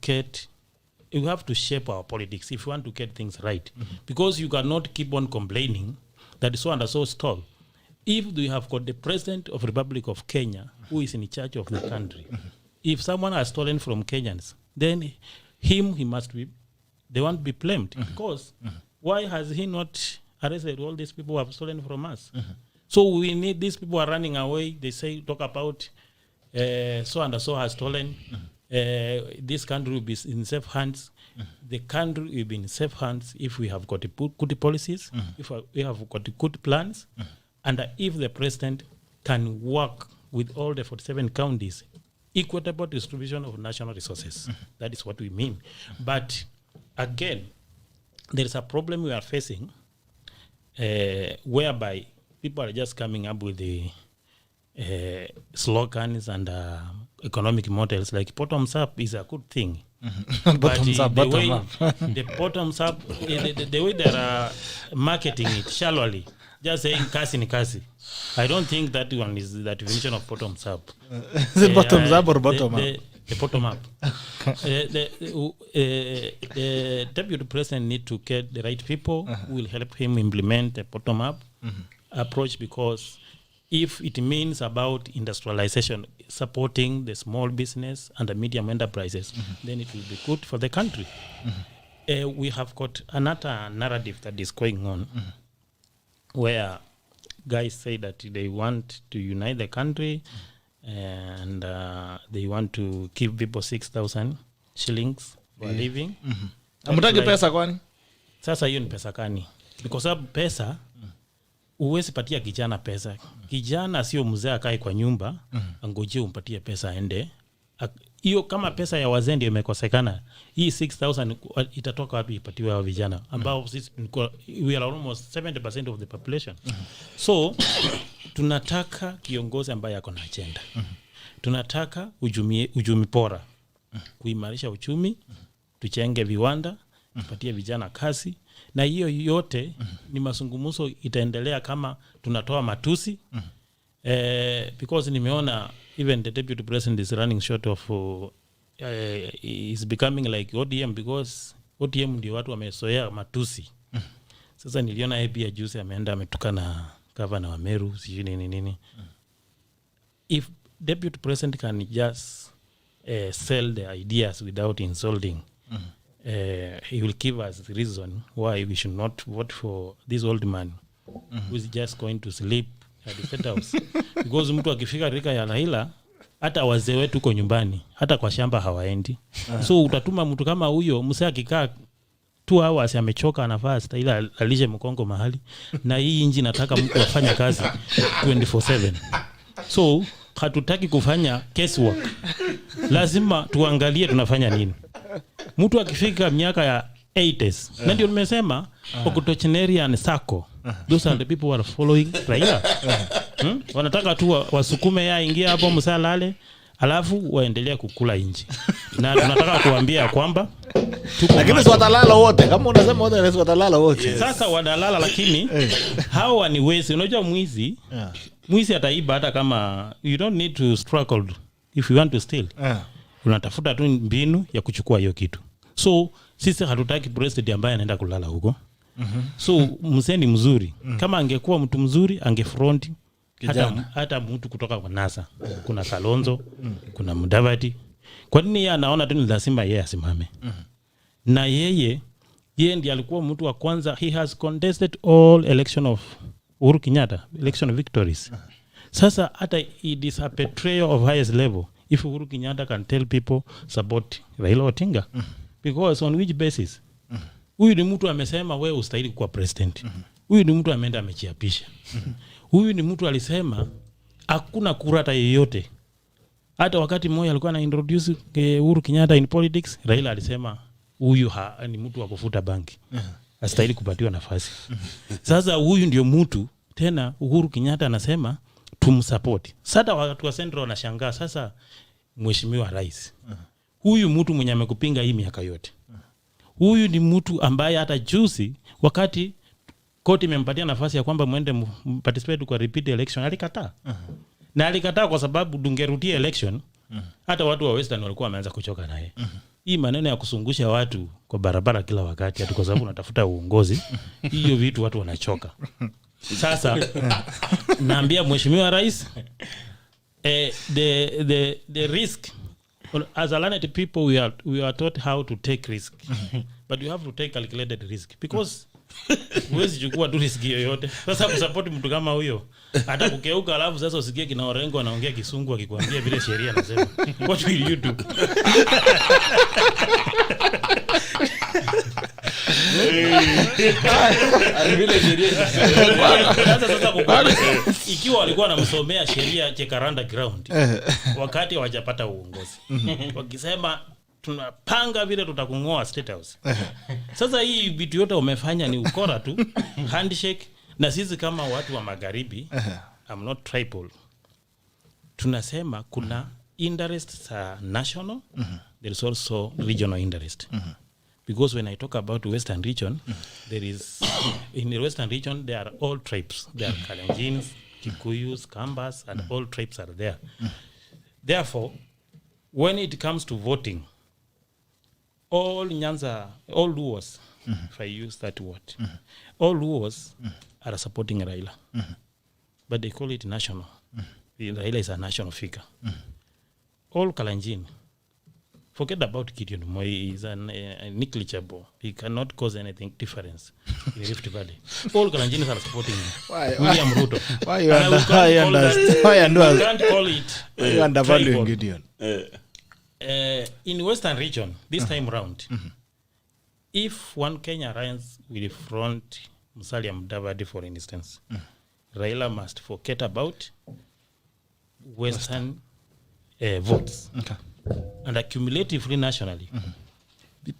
shape our politics if we want to get things right. Because you cannot keep on complaining that so and so stole. If we have got the president of Republic of Kenya who is in charge of the country, if someone has stolen from Kenyans, then he must be, they won't be blamed. Because why has he not arrested all these people who have stolen from us? So we need, these people are running away. They talk about so and so has stolen. This country will be in safe hands. The country will be in safe hands if we have got good policies, if we have got good plans, and if the president can work with all the 47 counties, equitable distribution of national resources. That is what we mean. But again, there is a problem we are facing whereby people are just coming up with slogans and economic models like bottoms up is a good thing. Bottoms up, the bottom way up. the bottoms up, the way they are marketing it shallowly, just saying kasi ni kasi. I don't think that one is the definition of bottoms up. Is it bottoms up or bottom up? The bottom up. The deputy president need to get the right people who will help him implement the bottom up approach, because if it means about industrialization, supporting the small business and the medium enterprises, then it will be good for the country. We have got another narrative that is going on where guys say that they want to unite the country and they want to give people 6,000 shillings for living. Amutaki pesa kwani? Sasa hiyo ni pesa kani? Because sababu pesa uwezi patia kijana pesa. Kijana sio mzee akae kwa nyumba angoje umpatie pesa aende. Hiyo kama pesa ya wazee ndio imekosekana, hii 6,000 itatoka wapi ipatiwe hao vijana ambao sisi we are almost 70% of the population. So tunataka kiongozi ambaye ako na agenda. Tunataka ujumi bora. Kuimarisha uchumi, tuchenge viwanda, tupatie vijana kazi, na hiyo yote ni mazungumzo itaendelea kama tunatoa matusi. Because nimeona even the deputy president is running short of is becoming like ODM, because ODM ndio watu wamesoea matusi. Sasa niliona yeye pia juzi ameenda ametukana governor wa Meru sijui nini. If deputy president can just sell the ideas without insulting, he will give us the reason why we should not vote for this old man who is just going to sleep at the State House. Because mtu akifika rika ya Raila, hata wazee wetu uko nyumbani, hata kwa shamba hawaendi. So utatuma mtu kama huyo, msee akikaa 2 hours amechoka, anafaa ila alishe mkongo mahali, na hii inji nataka mtu afanye kazi 24/7. So hatutaki kufanya guesswork. Lazima tuangalie tunafanya nini. Mtu akifika miaka ya 80s, na ndio nimesema octogenarian sako, those are the people who are following Raila. Wanataka tu wasukume ya ingia hapo msalale alafu waendelea kukula inji. Na tunataka kuambia kwamba lakini watalala wote, kama unasema wote watalala wote. Sasa wadalala, lakini hawa ni wezi. Unajua mwizi ataiba hata kama you don't need to struggle if you want to steal. Unatafuta tu mbinu ya kuchukua hiyo kitu. So sisi hatutaki president ambaye anaenda kulala huko. So mzee ni mzuri. Kama angekuwa mtu mzuri angefront hata mtu kutoka kwa NASA. Kuna Kalonzo, kuna Mudavadi. Kwa nini yeye anaona tu ni lazima yeye asimame? Na yeye ndiye alikuwa mtu wa kwanza. He has contested all election of Uhuru Kenyatta, election victories. Sasa hata it is a betrayal of highest level if Uhuru Kenyatta can tell people support Raila Odinga. Because on which basis? Huyu ni mtu amesema wewe ustahili kuwa president. Huyu ni mtu ameenda amechiapisha. Huyu ni mtu alisema hakuna kura hata yeyote. Hata wakati mmoja alikuwa na introduce Uhuru Kenyatta in politics, Raila alisema huyu ni mtu wa kufuta banki. Astahili kupatiwa nafasi. Sasa huyu ndio mtu tena Uhuru Kenyatta anasema tumsupport. Sasa watu wa Central wanashangaa, sasa mheshimiwa rais, huyu mtu mwenye amekupinga hii miaka yote, huyu ni mtu ambaye hata juzi wakati koti imempatia nafasi ya kwamba muende participate kwa repeat election alikataa. Na alikataa kwa sababu dungerudia election, hata watu wa Western walikuwa wameanza kuchoka naye. Hii maneno ya kusungusha watu kwa barabara kila wakati hata kwa sababu unatafuta uongozi, hiyo vitu watu wanachoka. Sasa naambia mheshimiwa rais, the risk, as a learned people we are taught how to take risk, but you have to take calculated risk, because huwezi chukua tu risk yoyote. Sasa kusupport mtu kama huyo hata kukeuka alafu sasa usikie kina Orengo anaongea Kisungu akikwambia vile sheria anasema, what will you do? Vile sheria sasa ikiwa walikuwa wanamsomea sheria Chekaranda ground wakati hawajapata uongozi, wakisema tunapanga vile tutakungoa State House. Sasa hii vitu yote umefanya ni ukora tu, handshake. Na sisi kama watu wa magharibi, I'm not tribal, tunasema kuna interests national, there is also regional interest. Because when I talk about Western region, there is, in the Western region, there are all tribes. There are Kalenjins, Kikuyus, Kambas, and all tribes are there. Therefore, when it comes to voting, all Nyanza, all Luos, if I use that word, all Luos are supporting Raila. But they call it national. Raila is a national figure. All Kalenjin, forget about Gideon Moi, is negligible. He cannot cause anything difference in Rift Valley. All Kalenjins are supporting him. William Ruto. Why you can't call it undervaluing Gideon? In Western region, this time round, if one Kenya runs with front Musalia Mudavadi, for instance, Raila must forget about Western votes. Okay. And accumulatively nationally,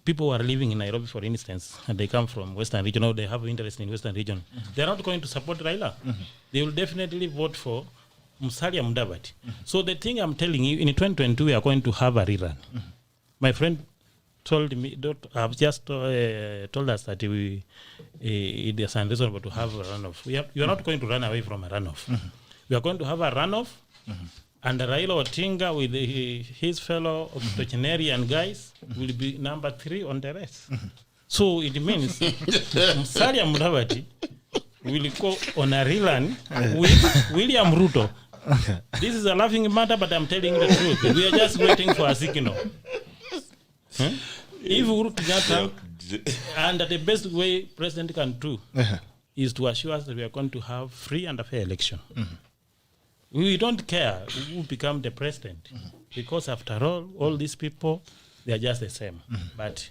people who are living in Nairobi, for instance, and they come from Western region, or they have interest in Western region, they're not going to support Raila. They will definitely vote for Musalia Mudavadi. So the thing I'm telling you, in 2022, we are going to have a rerun. My friend told me, I've just told us that it is unreasonable to have a runoff. We are not going to run away from a runoff. We are going to have a runoff, and Raila Odinga with his fellow octogenarian guys will be number 3 on the race. So it means Musalia Mudavadi will go on a rerun with William Ruto. This is a laughing matter, but I'm telling the truth. We are just waiting for a signal. If Uhuru Kenyatta, and the best way president can do is to assure us that we are going to have free and a fair election. We don't care who become the president, because after all these people, they are just the same. But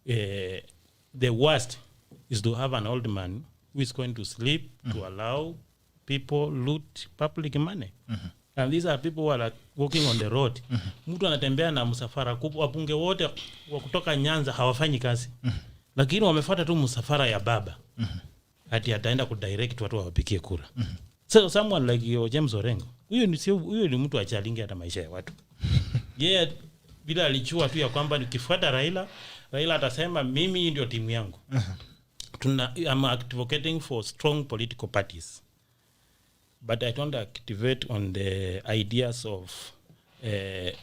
the worst is to have an old man who is going to sleep to allow people loot public money. And these are people who are like walking on the road. Mtu anatembea na msafara kubwa, wabunge wote wa kutoka Nyanza hawafanyi kazi. Lakini wamefuata tu msafara ya baba. Hadi ataenda kudirect watu wapigie kura. So someone like James Orengo, huyo ni mtu achalingi hata maisha ya watu. Yeye bila alijua tu ya kwamba nikifuata Raila atasema mimi ndio timu yangu. I'm advocating for strong political parties. But I don't activate on the ideas of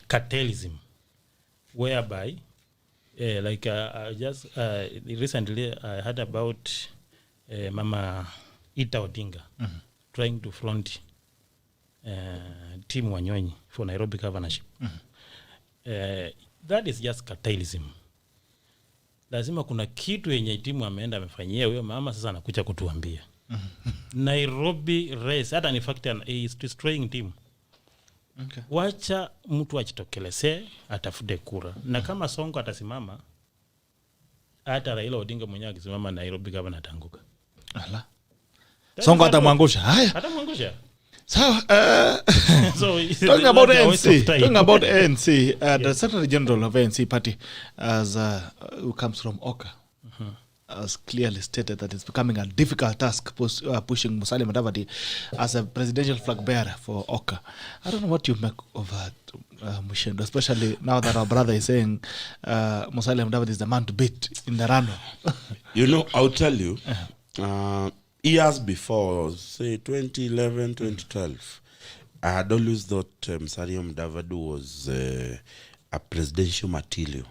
cartelism, whereby, just recently I heard about Mama Ita Odinga trying to front Team Wanyonyi for Nairobi governorship. That is just cartelism. Lazima kuna kitu yenye timu ameenda amefanyia huyo mama, sasa anakuja kutuambia. Nairobi race, hata in fact is destroying team. Okay. Wacha mtu ajitokeleze atafute kura. Na kama Sonko atasimama, hata Raila Odinga mwenyewe akisimama, Nairobi governor atanguka. Ala. Sonko atamwangusha. Haya. Atamwangusha. So, talking about ANC, the Secretary General of ANC party, as who comes from Oka, has clearly stated that it's becoming a difficult task pushing Musalia Mudavadi as a presidential flag bearer for Oka. I don't know what you make of that, Muchendu, especially now that our brother is saying Musalia Mudavadi is the man to beat in the runoff. You know, I'll tell you, years before, say 2011, 2012, I had always thought Musalia Mudavadi was a presidential material.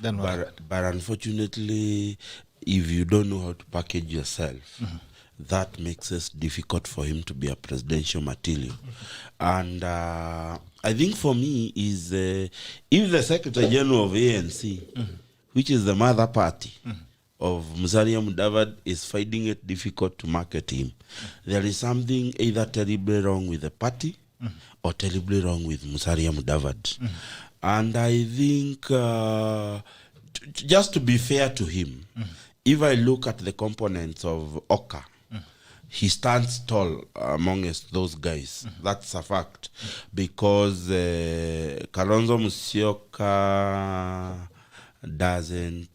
But unfortunately, if you don't know how to package yourself, that makes it difficult for him to be a presidential material. And I think for me is if the Secretary General of ANC, which is the mother party of Musalia Mudavadi, is finding it difficult to market him, there is something either terribly wrong with the party or terribly wrong with Musalia Mudavadi. And I think, just to be fair to him, if I look at the components of Oka, he stands tall amongst those guys. That's a fact. Because Kalonzo Musyoka doesn't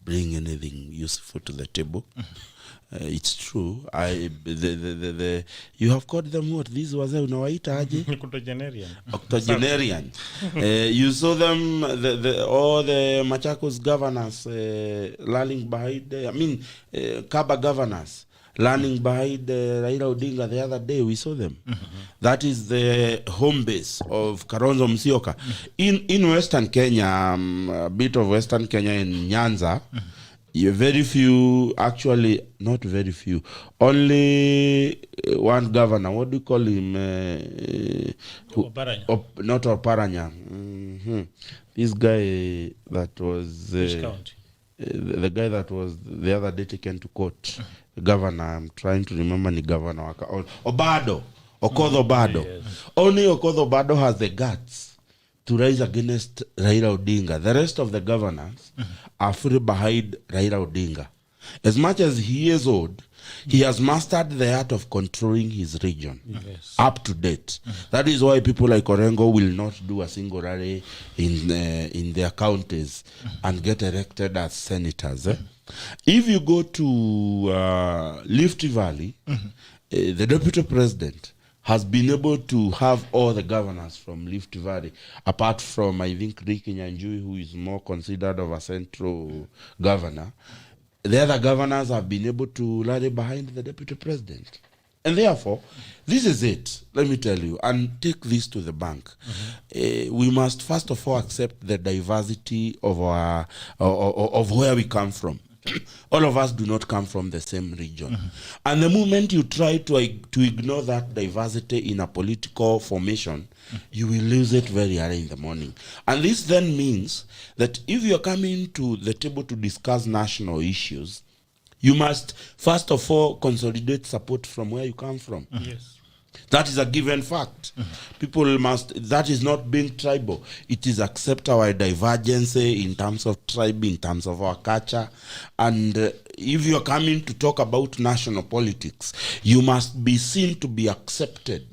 bring anything useful to the table. It's true. You have called them what? These was unawaita aje? Octogenarian. You saw them, all the Machakos governors learning behind, Kaba governors learning behind Raila Odinga the other day. We saw them. That is the home base of Kalonzo Musyoka. In Western Kenya, a bit of Western Kenya in Nyanza, very few, actually not very few, only one governor, what do you call him? Oparanya. Not Oparanya. This guy that was the guy that was the other day taken to court, governor, I'm trying to remember the governor, Obado, Okoth Obado. Yes. Only Okoth Obado has the guts to rise against Raila Odinga. The rest of the governors are fully behind Raila Odinga. As much as he is old, he has mastered the art of controlling his region up to date. That is why people like Orengo will not do a single rally in their counties and get elected as senators. If you go to Rift Valley, the deputy president has been able to have all the governors from Rift Valley, apart from, I think, Ricky Nyanjui, who is more considered of a central governor. The other governors have been able to rally behind the deputy president. And therefore, this is it, let me tell you, and take this to the bank. We must first of all accept the diversity of our of where we come from. All of us do not come from the same region. And the moment you try to ignore that diversity in a political formation, you will lose it very early in the morning. And this then means that if you're coming to the table to discuss national issues, you must first of all consolidate support from where you come from. Yes. That is a given fact. People must, that is not being tribal. It is accept our divergence in terms of tribe, in terms of our culture. And if you're coming to talk about national politics, you must be seen to be accepted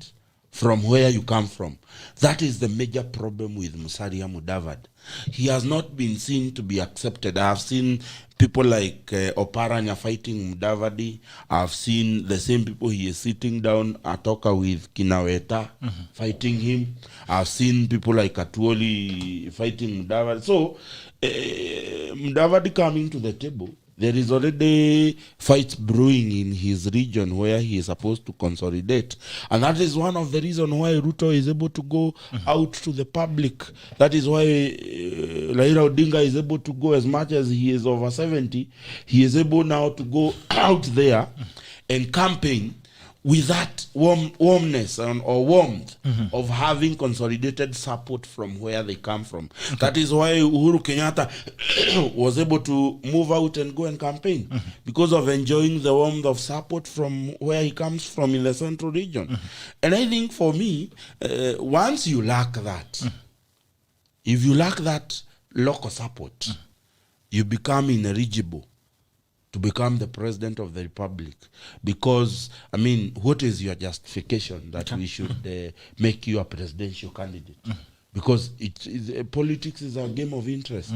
from where you come from. That is the major problem with Musalia Mudavadi. He has not been seen to be accepted. I have seen people like Oparanya fighting Mudavadi. I have seen the same people he is sitting down at Oka with Kinaweta fighting him. I have seen people like Atuoli fighting Mudavadi. So, Mudavadi coming to the table, there is already fights brewing in his region where he is supposed to consolidate. And that is one of the reasons why Ruto is able to go out to the public. That is why Raila Odinga is able to go, as much as he is over 70, he is able now to go out there and campaign with that warmness or warmth of having consolidated support from where they come from. That is why Uhuru Kenyatta was able to move out and go and campaign, because of enjoying the warmth of support from where he comes from in the central region. And I think for me, once you lack that, if you lack that local support, you become ineligible to become the president of the republic. Because, I mean, what is your justification that we should make you a presidential candidate? Because politics is a game of interest.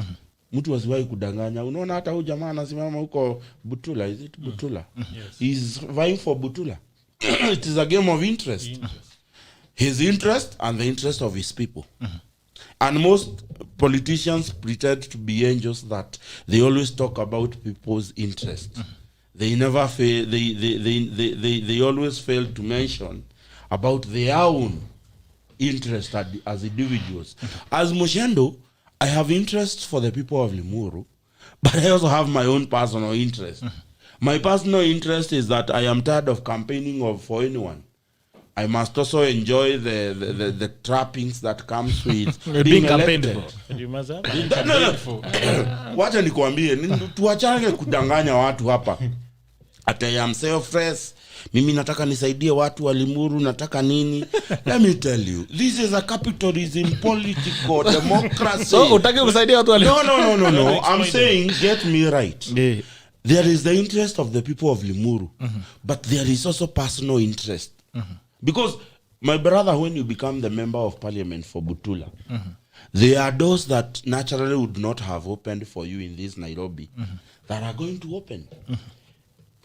Mtu wasiwahi kudanganya. Unaona hata huyu jamaa anasimama huko Butula, is it Butula? Yes. He's vying for Butula. It is a game of interest. His interest and the interest of his people. And most politicians pretend to be angels that they always talk about people's interest. They never fail. They always fail to mention about their own interest as individuals. As Muchendu, I have interests for the people of Limuru, but I also have my own personal interest. My personal interest is that I am tired of campaigning for anyone. I must also enjoy the trappings that comes with being elected. You must have Wacha nikwambie, tuachane kudanganya watu hapa. Ati I am selfless. Mimi nataka nisaidie watu wa Limuru, nataka nini? Let me tell you, this is a capitalism political democracy. So utaki kusaidia watu wa Limuru? No. I'm saying, get me right. Yeah. There is the interest of the people of Limuru, but there is also personal interest. Because, my brother, when you become the member of parliament for Butula, There are doors that naturally would not have opened for you in this Nairobi that are going to open.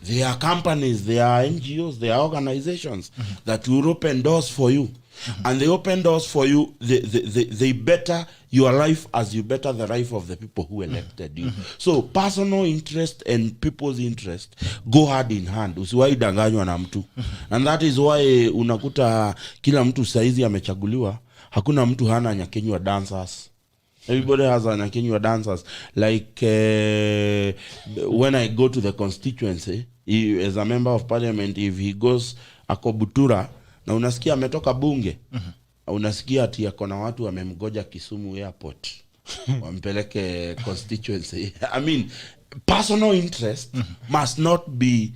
There are companies, there are NGOs, there are organizations that will open doors for you. And they open doors for you, they better your life as you better the life of the people who elected you. So personal interest and people's interest go hand in hand. Usiwahi danganywa na mtu. And that is why unakuta kila mtu saizi amechaguliwa, hakuna mtu hana Nyakenywa dancers. Everybody has a Nyakenywa dancers. Like when I go to the constituency, as a member of parliament, if he goes ako BUTULA, na unasikia ametoka bunge, unasikia ati yako na watu wamemgoja Kisumu airport, wampeleke constituency. I mean, personal interest must not be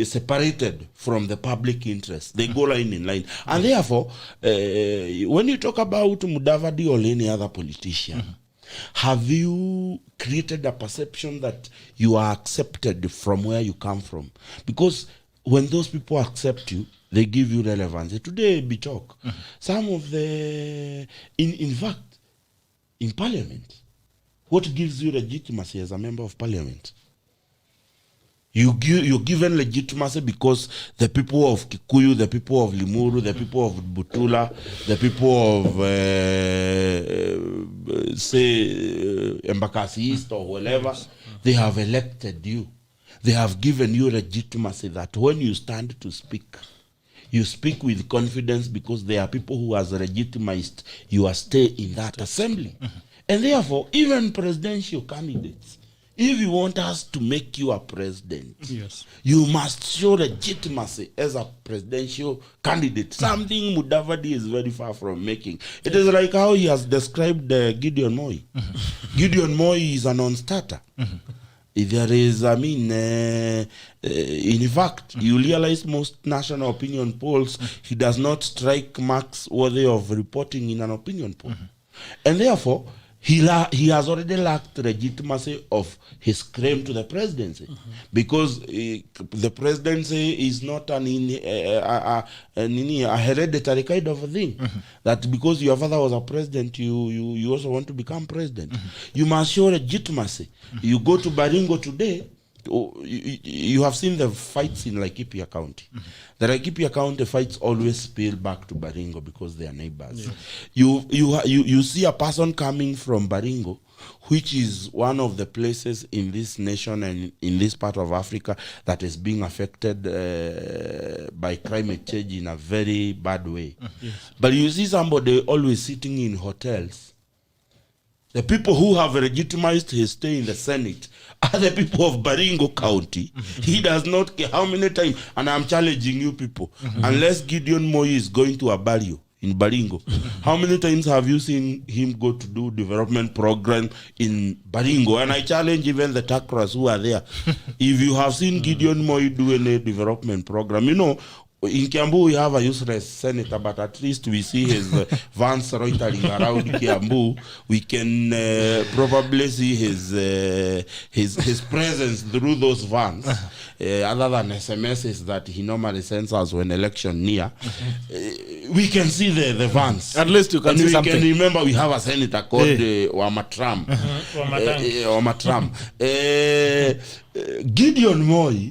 separated from the public interest. They go line in line. And therefore, when you talk about Mudavadi or any other politician, have you created a perception that you are accepted from where you come from? Because when those people accept you, they give you relevance. Today, Bichok, some of the, in fact, in parliament, what gives you legitimacy as a member of parliament? You're given legitimacy because the people of Kikuyu, the people of Limuru, the people of BUTULA, the people of, Embakasi East or whatever, they have elected you. They have given you legitimacy that when you stand to speak, you speak with confidence because there are people who has legitimized your stay in that assembly. And therefore, even presidential candidates, if you want us to make you a president, you must show legitimacy as a presidential candidate. Something Mudavadi is very far from making. It is like how he has described Gideon Moi. Gideon Moi is a non-starter. There is, I mean, in fact, you realize most national opinion polls, he does not strike marks worthy of reporting in an opinion poll. And therefore, he has already lacked legitimacy of his claim to the presidency, because the presidency is not a hereditary kind of a thing. That because your father was a president, you also want to become president. You must show legitimacy. You go to Baringo today, you have seen the fights in Laikipia County. The Laikipia County fights always spill back to Baringo because they are neighbors. You see a person coming from Baringo, which is one of the places in this nation and in this part of Africa that is being affected by climate change in a very bad way. But you see somebody always sitting in hotels. The people who have legitimized his stay in the Senate are the people of Baringo County. He does not care how many times, and I'm challenging you people, unless Gideon Moi is going to a barrio in Baringo, how many times have you seen him go to do development program in Baringo? And I challenge even the Takras who are there. If you have seen Gideon Moi do any development program, you know, in Kiambu we have a useless senator, but at least we see his vans loitering around Kiambu. We can probably see his presence through those vans, other than SMSs that he normally sends us when election near. We can see the vans. At least you can see something. And we can remember we have a senator called Wamatram. Wamatram. Gideon Moi,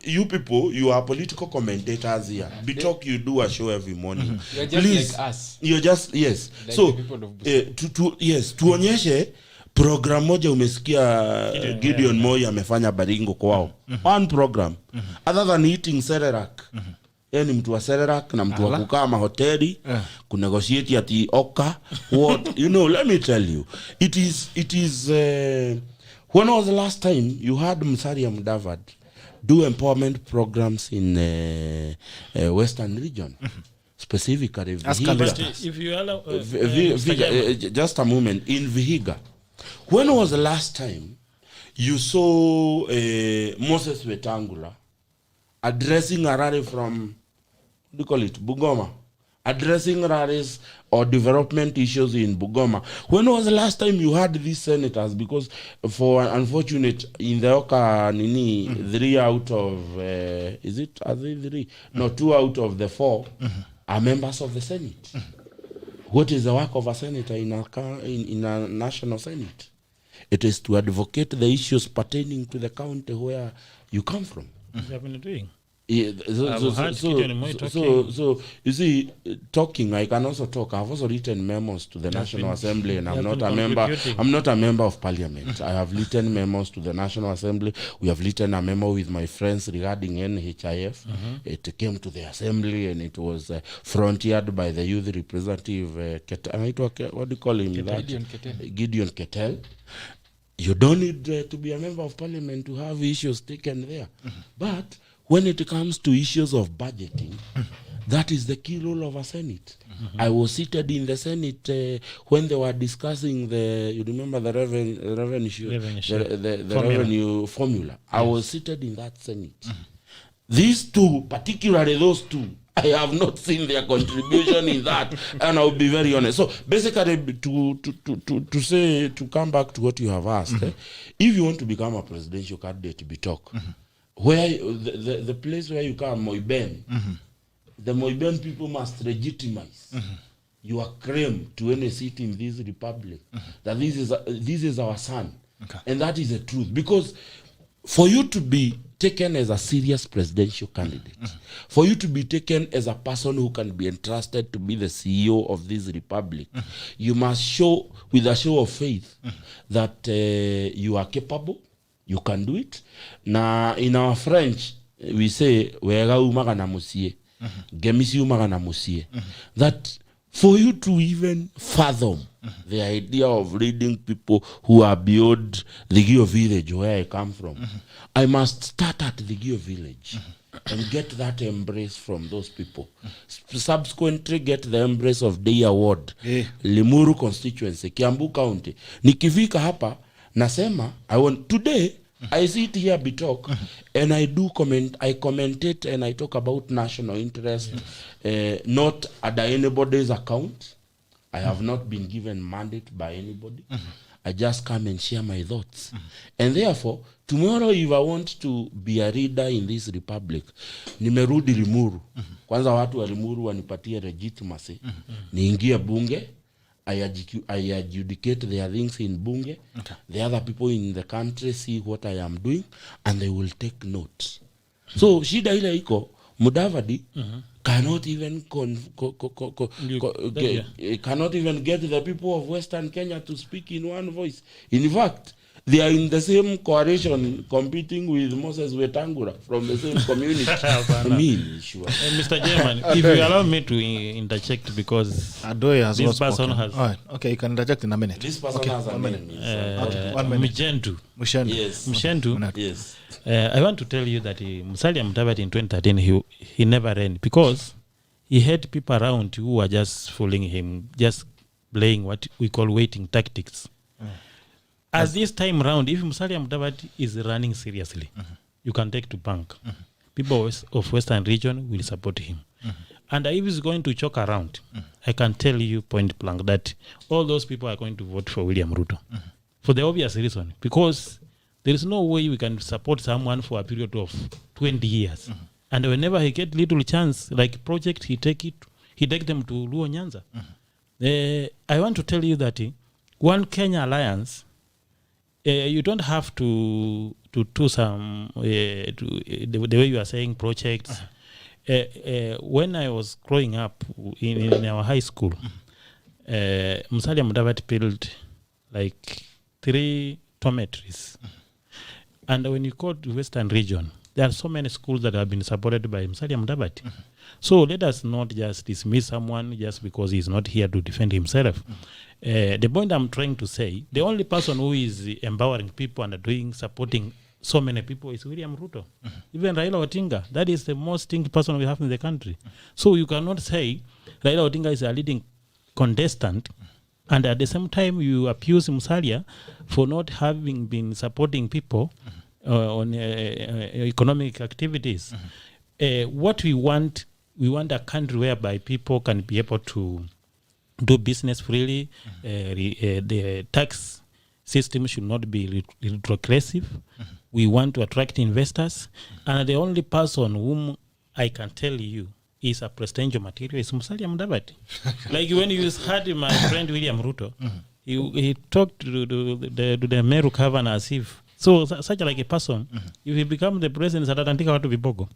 you people, you are political commentators here. Bitok, you do a show every morning. You're just Please, like us. You're just, yes. Like so, the people of tuonyeshe program moja umesikia Gideon Moi amefanya Baringo kwao. One program. Other than eating Cerelac. Yani mtu wa Cerelac na mtu wa kukaa mahoteli, kunegotiate ati oka. What, you know, let me tell you. It is when was the last time you heard Musalia Mudavadi do empowerment programs in Western region? Specifically Vihiga. If you allow, just a moment. In Vihiga, when was the last time you saw Moses Wetangula addressing a rally from, what do you call it, Bungoma? Addressing rallies or development issues in Bungoma. When was the last time you heard these senators? Because for unfortunate, in the Oka Nini, 3 out of, is it, are they 3? No, 2 out of the 4 are members of the Senate. What is the work of a senator in a national senate? It is to advocate the issues pertaining to the county where you come from. You have been doing. Yeah, I've heard Gideon Moi talking. so you see, talking, I can also talk. I've also written memos to the National Assembly, and I'm not a member. I'm not a member of Parliament. I have written memos to the National Assembly. We have written a memo with my friends regarding NHIF. It came to the Assembly, and it was frontiered by the youth representative. What do you call him? Gideon Ketel. You don't need to be a member of Parliament to have issues taken there, but when it comes to issues of budgeting, that is the key role of a Senate. I was seated in the Senate when they were discussing you remember the revenue formula. I was seated in that Senate. These two, particularly those two, I have not seen their contribution in that, and I'll be very honest. So basically, to come back to what you have asked, if you want to become a presidential candidate, be talk. Where the place where you come, Moiben, the Moiben people must legitimize your claim to any seat in this republic, that this is our son, and that is the truth. Because for you to be taken as a serious presidential candidate, for you to be taken as a person who can be entrusted to be the CEO of this republic, you must show with a show of faith that you are capable. You can do it. Na in our French, we say, that for you to even fathom the idea of leading people who are beyond the Gio village where I come from, I must start at the Gio village and get that embrace from those people. Subsequently, get the embrace of Day Award, Limuru constituency, Kiambu County. Nikifika hapa, nasema, today, I sit here, be talk, and I commentate and I talk about national interest, not at anybody's account. I have not been given mandate by anybody. I just come and share my thoughts. And therefore, tomorrow if I want to be a leader in this republic, nimerudi Limuru. Kwanza watu wa Limuru wanipatie legitimacy. Niingie bunge. I adjudicate their things in bunge. The other people in the country see what I am doing, and they will take notes. So shida ile iko Mudavadi cannot even cannot even get the people of Western Kenya to speak in one voice. In fact, they are in the same coalition competing with Moses Wetangula from the same community. I mean, sure. Mr. Chairman, if you allow me to interject, because Adoy has this person has... All right. Okay, you can interject in a minute. This person has a minute. 1 minute. Muchendu. Yes. Muchendu. Yes. I want to tell you that Musalia Mudavadi in 2013, he never ran because he had people around who were just fooling him, just playing what we call waiting tactics. As this time round, if Musalia Mudavadi is running seriously, you can take to bank. People of Western region will support him. And if he's going to choke around, I can tell you point blank that all those people are going to vote for William Ruto. For the obvious reason, because there is no way we can support someone for a period of 20 years. And whenever he get little chance, like project, he take them to Luo Nyanza. I want to tell you that One Kenya Alliance, you don't have to do some the way you are saying projects. When I was growing up in our high school, Musalia Mudavadi built like 3 dormitories, and when you go to Western region, there are so many schools that have been supported by Musalia Mudavadi. So let us not just dismiss someone just because he's not here to defend himself. The point I'm trying to say, the only person who is empowering people and supporting so many people is William Ruto. Even Raila Odinga, that is the most distinct person we have in the country. So you cannot say Raila Odinga is a leading contestant and at the same time you accuse Musalia for not having been supporting people on economic activities. What we want a country whereby people can be able to do business freely. The tax system should not be retrogressive. We want to attract investors. And the only person whom I can tell you is a presidential material is Musalia Mudavadi. Like when you heard my friend William Ruto, he talked to the Meru Cavern as if so such like a person, if he become the president, ataandika watu vibogo.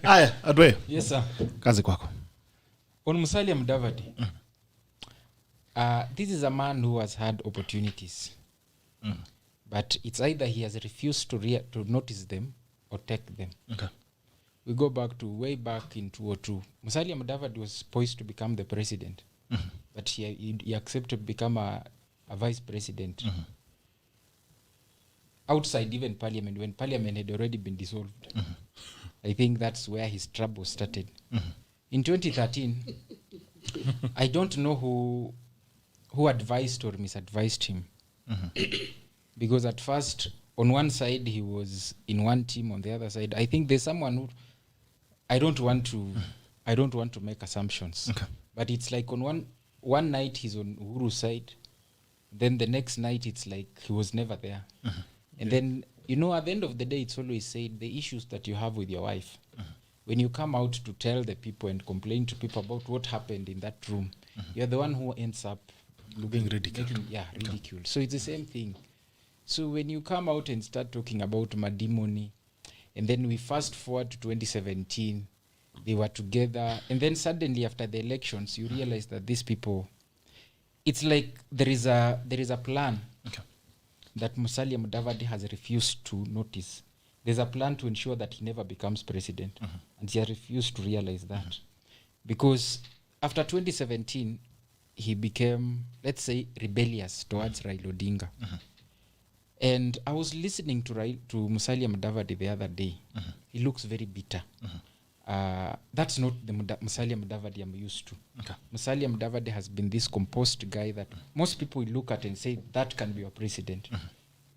Aya, Adwe. Yes, sir. Kazi kwako. On Musalia Mudavadi, this is a man who has had opportunities. But it's either he has refused to notice them or take them. Okay. We go back to way back in 2002. Musalia Mudavadi was poised to become the president. But he accepted to become a vice president. Outside even parliament, when parliament had already been dissolved. I think that's where his trouble started. In 2013, I don't know who advised or misadvised him. Because at first, on one side, he was in one team, on the other side, I think there's someone who, I don't want to make assumptions. Okay. But it's like on one night he's on Uhuru's side, then the next night it's like he was never there. And then, you know, at the end of the day, it's always said the issues that you have with your wife, when you come out to tell the people and complain to people about what happened in that room, you're the one who ends up Being ridiculed. Ridiculed. So it's the same thing. So when you come out and start talking about Madimoni, and then we fast forward to 2017, they were together, and then suddenly after the elections, you realize that these people, it's like there is a plan that Musalia Mudavadi has refused to notice. There's a plan to ensure that he never becomes president, and he has refused to realize that. Because after 2017, he became, let's say, rebellious towards Raila Odinga. And I was listening to Musalia Mudavadi the other day. He looks very bitter. That's not the Musalia Mudavadi I'm used to. Musalia Mudavadi has been this composed guy that most people will look at and say, that can be your president.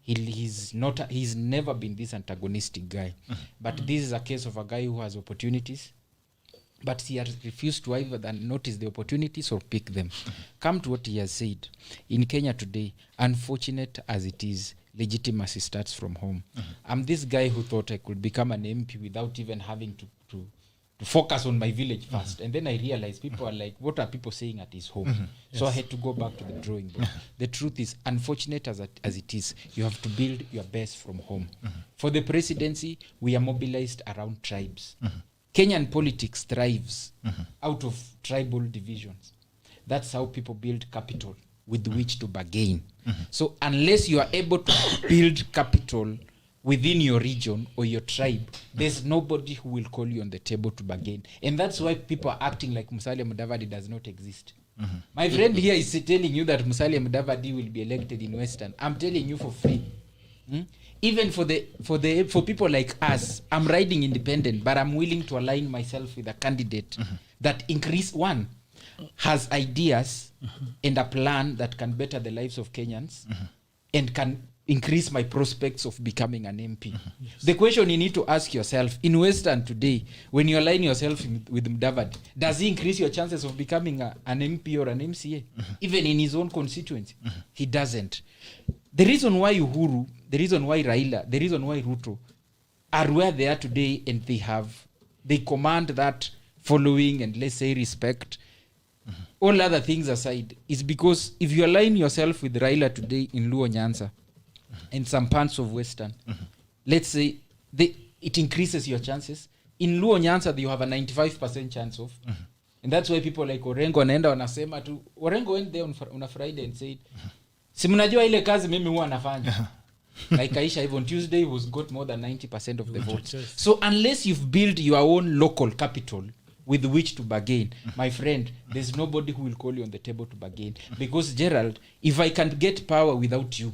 He's never been this antagonistic guy. But this is a case of a guy who has opportunities, but he has refused to either notice the opportunities or pick them. Come to what he has said. In Kenya today, unfortunate as it is, legitimacy starts from home. I'm this guy who thought I could become an MP without even having to focus on my village first. And then I realized people are like, what are people saying at his home? So I had to go back to the drawing board. The truth is, unfortunate as it is, you have to build your base from home. For the presidency, we are mobilized around tribes. Kenyan politics thrives out of tribal divisions. That's how people build capital with which to bargain. So unless you are able to build capital within your region or your tribe, there's nobody who will call you on the table to bargain. And that's why people are acting like Musalia Mudavadi does not exist. My friend here is telling you that Musalia Mudavadi will be elected in Western. I'm telling you for free. Even for people like us, I'm riding independent, but I'm willing to align myself with a candidate that has ideas and a plan that can better the lives of Kenyans and can increase my prospects of becoming an MP. The question you need to ask yourself, in Western today, when you align yourself with Mudavadi, does he increase your chances of becoming an MP or an MCA? Even in his own constituency? He doesn't. The reason why Uhuru, the reason why Raila, the reason why Ruto are where they are today, and they command that following and, let's say, respect, all other things aside, is because if you align yourself with Raila today in Luo Nyanza and some parts of Western, let's say it increases your chances. In Luo Nyanza, you have a 95% chance of. And that's why people like Orengo anaenda wanasema tu. Orengo went there on a Friday and said, si mnajua ile kazi mimi huwa nafanya. Like Aisha, even Tuesday was got more than 90% of the votes. So unless you've built your own local capital with which to bargain, my friend, there's nobody who will call you on the table to bargain. Because Gerald, if I can get power without you,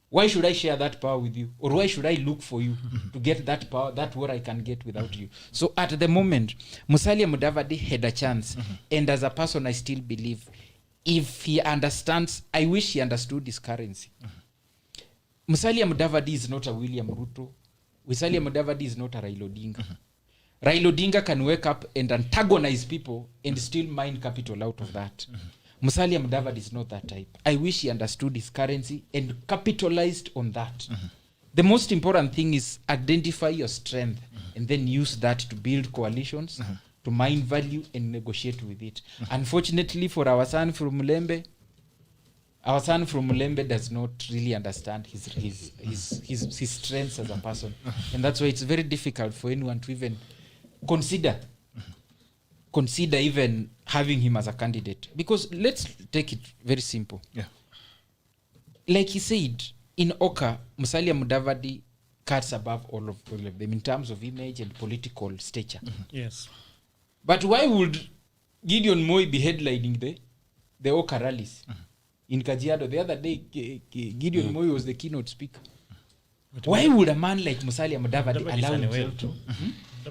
why should I share that power with you? Or why should I look for you to get that power, that what I can get without you? So at the moment, Musalia Mudavadi had a chance. And as a person, I still believe, if he understands, I wish he understood his currency. Musalia Mudavadi is not a William Ruto. Musalia Mudavadi is not a Raila Odinga. Raila Odinga can wake up and antagonize people and still mine capital out of that. Musalia Mudavadi is not that type. I wish he understood his currency and capitalized on that. The most important thing is identify your strength and then use that to build coalitions, to mine value and negotiate with it. Unfortunately for our son from Mulembe does not really understand his strengths as a person. And that's why it's very difficult for anyone to even consider even having him as a candidate. Because let's take it very simple. Yeah. Like he said, in Oka, Musalia Mudavadi cuts above all of them in terms of image and political stature. Yes. But why would Gideon Moi be headlining the Oka rallies? In Kajiado, the other day, Gideon Moi was the keynote speaker. Why would a man like Musalia Mudavadi allow himself to?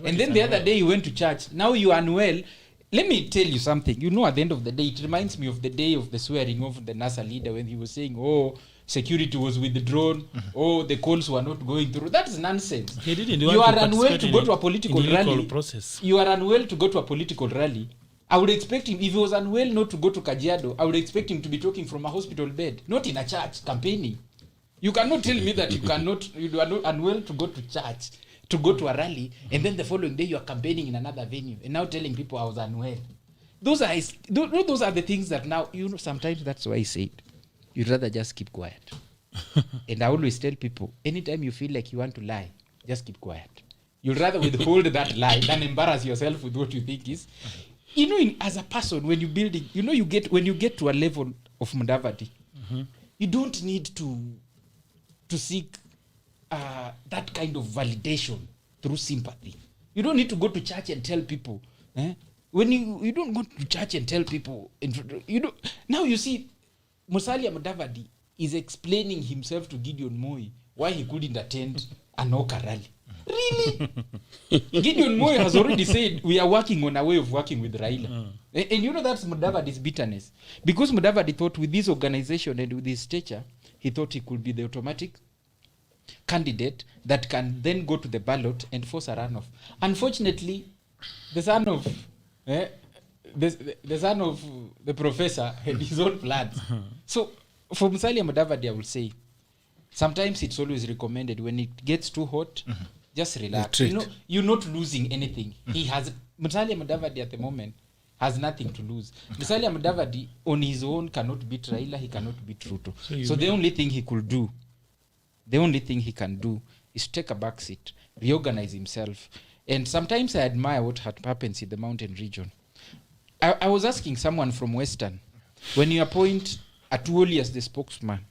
And then the other day he went to church. Now you are unwell. Let me tell you something. You know, at the end of the day, it reminds me of the day of the swearing of the NASA leader when he was saying, oh, security was withdrawn. Oh, the calls were not going through. That's nonsense. He didn't You are unwell to go to a political rally. Process. You are unwell to go to a political rally. I would expect him, if he was unwell not to go to Kajiado, I would expect him to be talking from a hospital bed, not in a church campaigning. You cannot tell me that you are not unwell to go to church, to go to a rally, and then the following day you are campaigning in another venue and now telling people I was unwell. Those are the things that now, you know, sometimes that's why I said you'd rather just keep quiet. And I always tell people, anytime you feel like you want to lie, just keep quiet. You'd rather withhold that lie than embarrass yourself with what you think is. You know, as a person, when you're building, you know, when you get to a level of Mudavadi, you don't need to seek that kind of validation through sympathy. You don't need to go to church and tell people. When you don't go to church and tell people, now you see, Musalia Mudavadi is explaining himself to Gideon Moi why he couldn't attend an Oka rally. Really? Gideon Moi has already said we are working on a way of working with Raila. And you know that's Mudavadi's bitterness. Because Mudavadi thought with this organization and with his stature, he thought he could be the automatic candidate that can then go to the ballot and force a runoff. Unfortunately, the son of the professor had his own plans. So for Musalia Mudavadi, I will say, sometimes it's always recommended when it gets too hot, just relax. You know, you're not losing anything. Musalia Mudavadi at the moment has nothing to lose. Musalia Mudavadi on his own cannot beat Raila, he cannot beat Ruto. So the only thing he can do is take a back seat, reorganize himself. And sometimes I admire what happens in the mountain region. I was asking someone from Western, when you appoint Atuoli as the spokesman,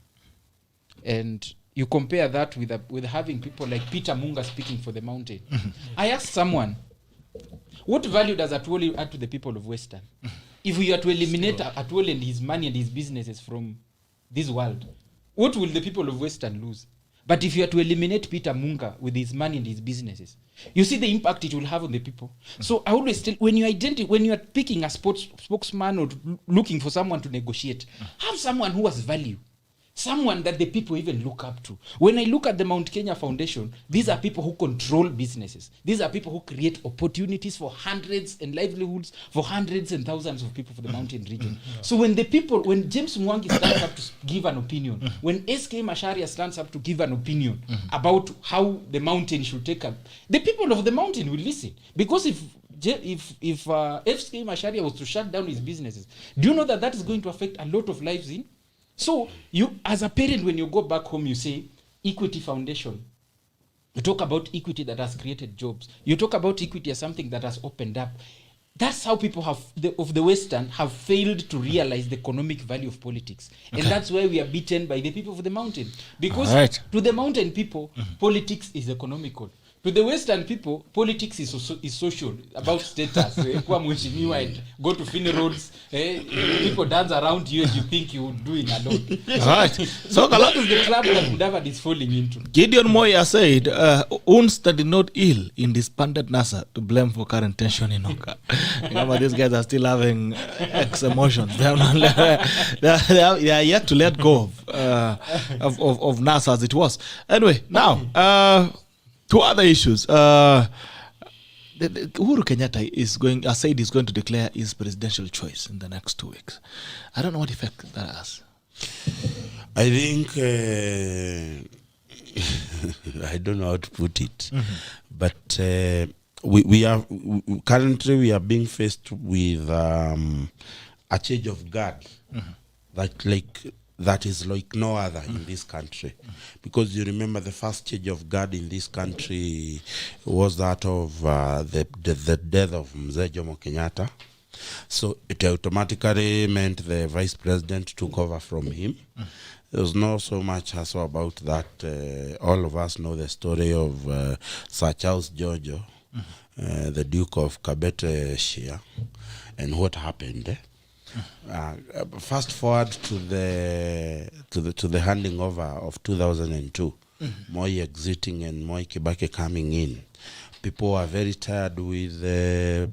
and you compare that with having people like Peter Munga speaking for the mountain. I asked someone, what value does Atuoli add to the people of Western? If we are to eliminate Atuoli and his money and his businesses from this world, what will the people of Western lose? But if you are to eliminate Peter Munga with his money and his businesses, you see the impact it will have on the people. So I always tell, when you are picking a spokesman or looking for someone to negotiate, have someone who has value. Someone that the people even look up to. When I look at the Mount Kenya Foundation, these are people who control businesses. These are people who create opportunities for hundreds and livelihoods for hundreds and thousands of people for the mountain region. So when James Mwangi stands up to give an opinion, when SK Macharia stands up to give an opinion about how the mountain should take up, the people of the mountain will listen. Because if SK Macharia was to shut down his businesses, do you know that is going to affect a lot of lives in? So you, as a parent, when you go back home, you say, Equity Foundation. You talk about equity that has created jobs. You talk about equity as something that has opened up. That's how people of the Western have failed to realize the economic value of politics. Okay. And that's why we are beaten by the people of the mountain. Because to the mountain people, politics is economical. To the Western people, politics is social, about status. Go to funerals, people dance around you and you think you're doing a lot. Right. So that is the trap that Mudavadi is falling into. Gideon Moi said, Uns did not ill in disbanded NASA to blame for current tension in Oka. Remember, these guys are still having X emotions. They are yet to let go of NASA as it was. Anyway, now, two other issues. Uhuru Kenyatta said he's going to declare his presidential choice in the next 2 weeks. I don't know what effect that has. I think I don't know how to put it, but we are currently we are being faced with a change of guard that is like no other in this country, because you remember the first change of guard in this country was that of the death of Mzee Jomo Kenyatta. So it automatically meant the vice president took over from him. There was not so much hassle about that. All of us know the story of Sir Charles Jojo, the Duke of Kabete Shire, and what happened. Fast forward to the handing over of 2002, Moi exiting and Moi Kibaki coming in. People are very tired with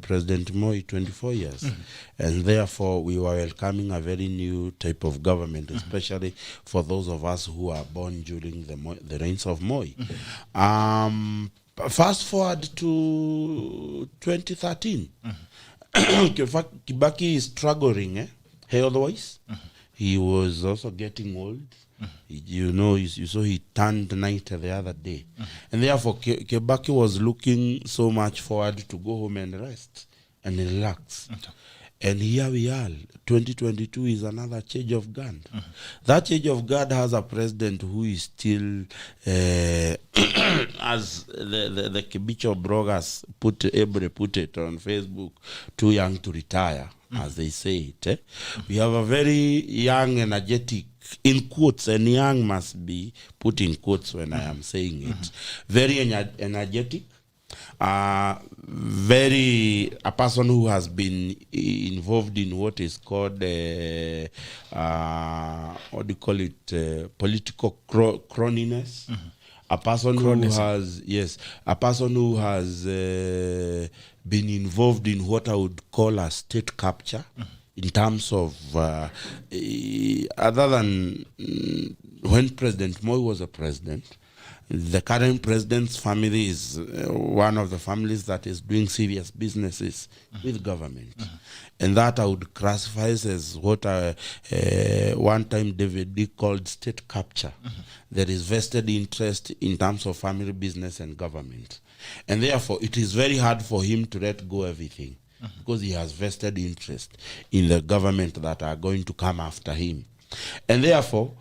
President Moi 24 years. And therefore, we were welcoming a very new type of government, especially for those of us who are born during the reigns of Moi. Fast forward to 2013. Kibaki is struggling health-wise. He was also getting old. You saw he turned 90 the other day. And therefore, Kibaki was looking so much forward to go home and rest and relax. And here we are. 2022 is another change of guard. That change of guard has a president who is still, as the Kibicho bloggers put it on Facebook, too young to retire, as they say it. We have a very young, energetic, in quotes, and young must be put in quotes when I am saying it, very energetic, very a person who has been involved in what is called what do you call it, political croniness. A person who has been involved in what I would call a state capture, in terms of other than when President Moi was a president. The current president's family is one of the families that is doing serious businesses with government. And that I would classify as what one time David D called state capture. There is vested interest in terms of family business and government. And therefore, it is very hard for him to let go everything, because he has vested interest in the government that are going to come after him. And therefore,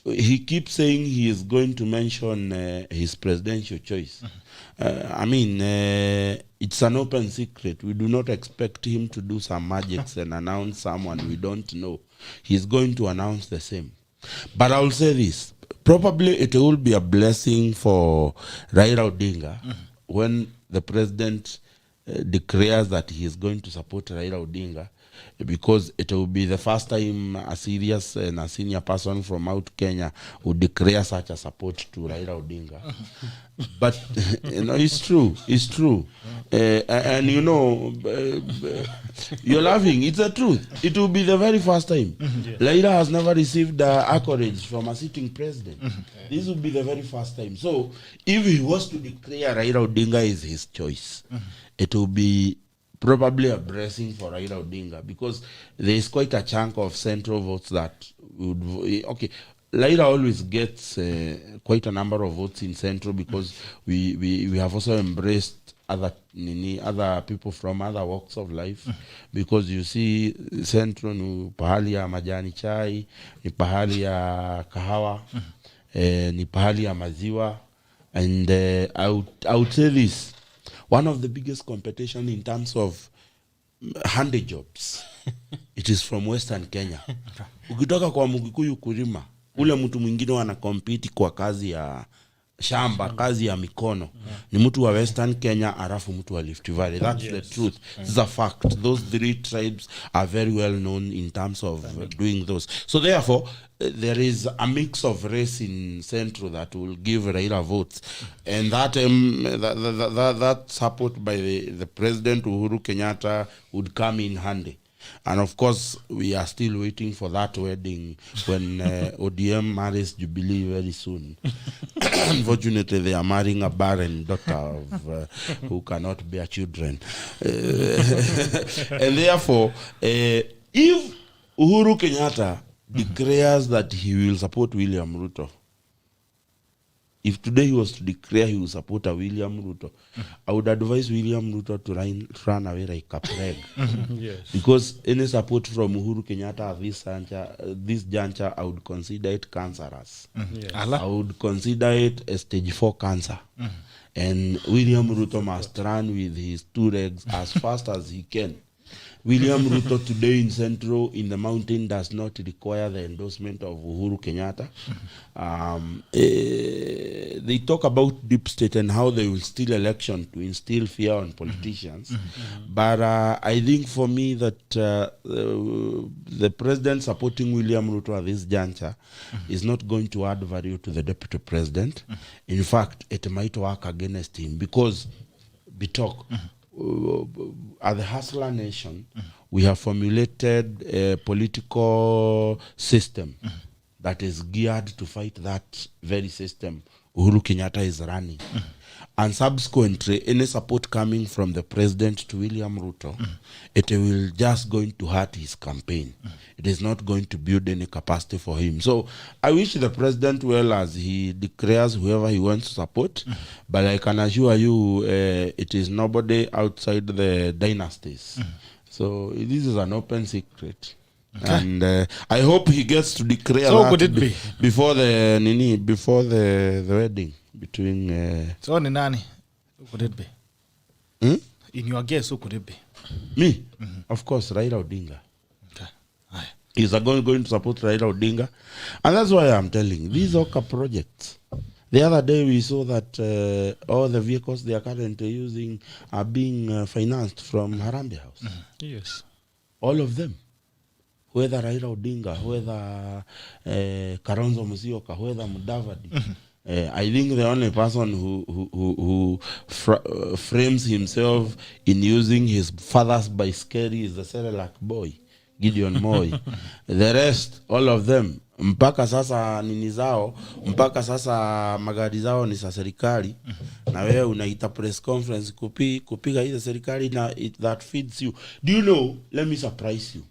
he keeps saying he is going to mention his presidential choice. It's an open secret. We do not expect him to do some magics and announce someone we don't know. He's going to announce the same. But I will say this. Probably it will be a blessing for Raila Odinga when the president declares that he is going to support Raila Odinga, because it will be the first time a serious and a senior person from out Kenya would declare such a support to Raila Odinga. But it's true. And you're laughing. It's the truth. It will be the very first time. Raila has never received accolades from a sitting president. This will be the very first time. So if he was to declare Raila Odinga is his choice, it will be probably a blessing for Raila Odinga, because there is quite a chunk of central votes that would Raila always gets quite a number of votes in central, because we have also embraced other people from other walks of life, because you see central ni pahali ya majani chai, ni pahali ya kahawa, ni pahali ya maziwa. And I would say this: one of the biggest competition in terms of hand jobs, it is from Western Kenya. Ukitoka kwa Mugikuyu kulima, ule mtu mwingine wana compete kwa kazi ya shamba, kazi ya mikono. Ni mtu wa Western Kenya, arafu mtu wa Rift Valley. That's the truth. It's a fact. Those three tribes are very well known in terms of doing those. So therefore, there is a mix of race in Central that will give Raila votes. And that support by the President Uhuru Kenyatta would come in handy. And of course, we are still waiting for that wedding when ODM marries Jubilee very soon. Unfortunately, they are marrying a barren daughter of, who cannot bear children. And therefore, if Uhuru Kenyatta declares that he will support William Ruto, if today he was to declare he will support a William Ruto, I would advise William Ruto to run away like a plague. Yes. Because any support from Uhuru Kenyatta at this juncture, I would consider it cancerous. Yes. I would consider it a stage 4 cancer. And William Ruto must run with his 2 legs as fast as he can. William Ruto today in Central, in the mountain, does not require the endorsement of Uhuru Kenyatta. They talk about deep state and how they will steal election to instill fear on politicians. But I think for me that the president supporting William Ruto at this juncture is not going to add value to the deputy president. In fact, it might work against him because, as the hustler nation, we have formulated a political system that is geared to fight that very system Uhuru Kenyatta is running. And subsequently, any support coming from the president to William Ruto, it will just going to hurt his campaign. It is not going to build any capacity for him. So I wish the president well as he declares whoever he wants to support. But I can assure you, it is nobody outside the dynasties. So this is an open secret. Okay. And I hope he gets to declare so that could it be? before the wedding between So ni nani? Who could it be? In your guess, who could it be? Me? Of course, Raila Odinga. Okay. Aye. He's going to support Raila Odinga. And that's why I'm telling these OCA projects. The other day we saw that all the vehicles they are currently using are being financed from Harambee House. Yes. All of them. Whether Raila Odinga, whether Kalonzo Musyoka, whether Mudavadi. I think the only person who frames himself in using his father's bicycle is the Cerelac boy, Gideon Moi. The rest, all of them, mpaka sasa nini zao, mpaka sasa magari zao ni sa serikali, na wewe unaita press conference kupiga hizo serikali na that feeds you. Do you know, let me surprise you.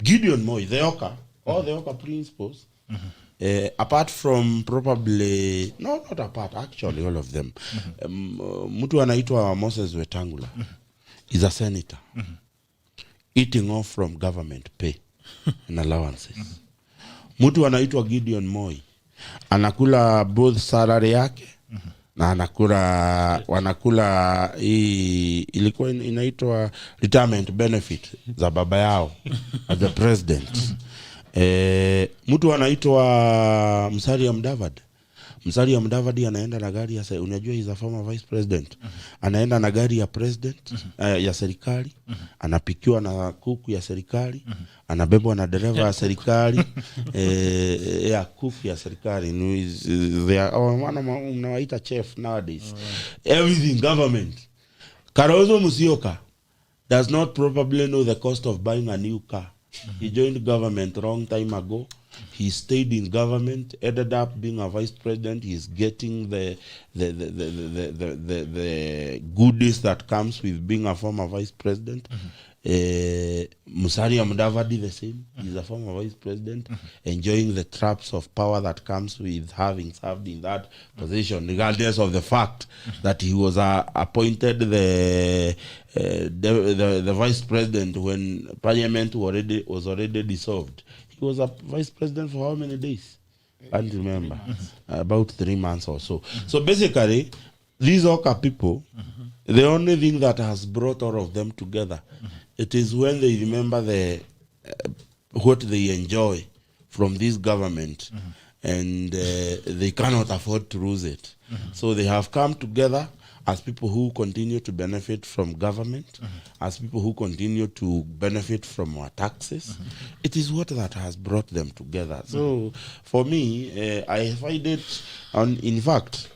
Gideon Moi, the OCA, all the OCA principles, apart from probably, no, not apart, actually all of them. Mtu anaitwa Moses Wetangula is a senator eating off from government pay and allowances. Mtu anaitwa Gideon Moi anakula both salary yake na wanakula ilikuwa inaitwa retirement benefit za baba yao as the president. Mtu anaitwa Musalia Mudavadi. Musalia Mudavadi anaenda na gari ya unajua is a former vice president. Anaenda na gari ya president ya serikali, anapikiwa na kuku ya serikali, anabebwa na dereva ya serikali, ya kuku ya serikali. They are mnawaita chef nowadays. Everything government. Kalonzo Musyoka does not probably know the cost of buying a new car. He joined government a long time ago. He stayed in government, ended up being a vice president. He's getting the goodies that comes with being a former vice president. Musalia Mudavadi the same. He's a former vice president, enjoying the traps of power that comes with having served in that position, regardless of the fact that he was appointed the vice president when parliament was already dissolved. He was a vice president for how many days? I can't remember. About 3 months or so. So basically, these OCA people, the only thing that has brought all of them together, it is when they remember what they enjoy from this government, and they cannot afford to lose it. So they have come together as people who continue to benefit from government, as people who continue to benefit from our taxes. It is what that has brought them together. So for me, I find it, in fact,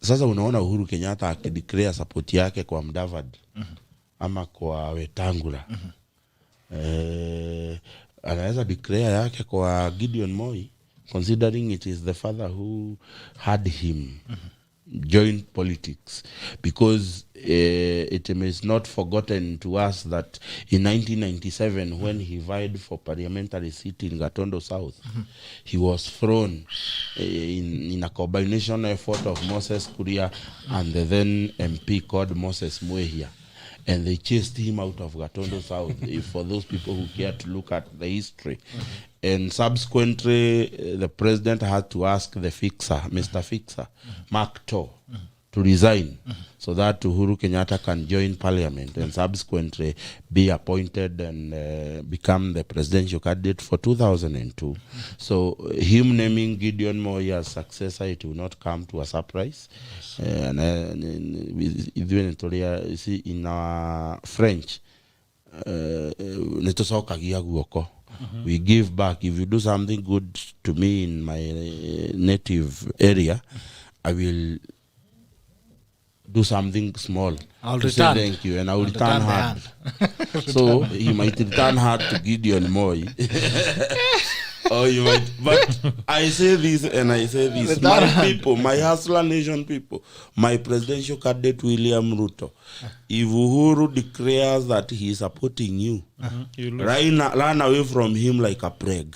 sasa unaona Uhuru Kenyatta akideclare support yake kwa Mudavadi ama kwa Wetangula. Anaweza declare yake kwa Gideon Moi, considering it is the father who had him join politics, because it is not forgotten to us that in 1997, when he vied for parliamentary seat in Gatondo South, he was thrown in a combination effort of Moses Kuria and the then MP called Moses Mwehia. And they chased him out of Gatondo South, for those people who care to look at the history. And subsequently, the president had to ask the fixer, Mr. Fixer, Mark Tor, to resign so that Uhuru Kenyatta can join parliament and subsequently be appointed and become the presidential candidate for 2002. So him naming Gideon Moi as successor, it will not come to a surprise. And in our French, we give back. If you do something good to me in my native area, I will do something small. I'll to return. Say thank you, and I will return the hard. hand. So he might return hard to Gideon Moi. Or you might, but I say this and I say this. My people, my Hustler Nation people, my presidential candidate William Ruto, if Uhuru declares that he is supporting you, run away from him like a plague.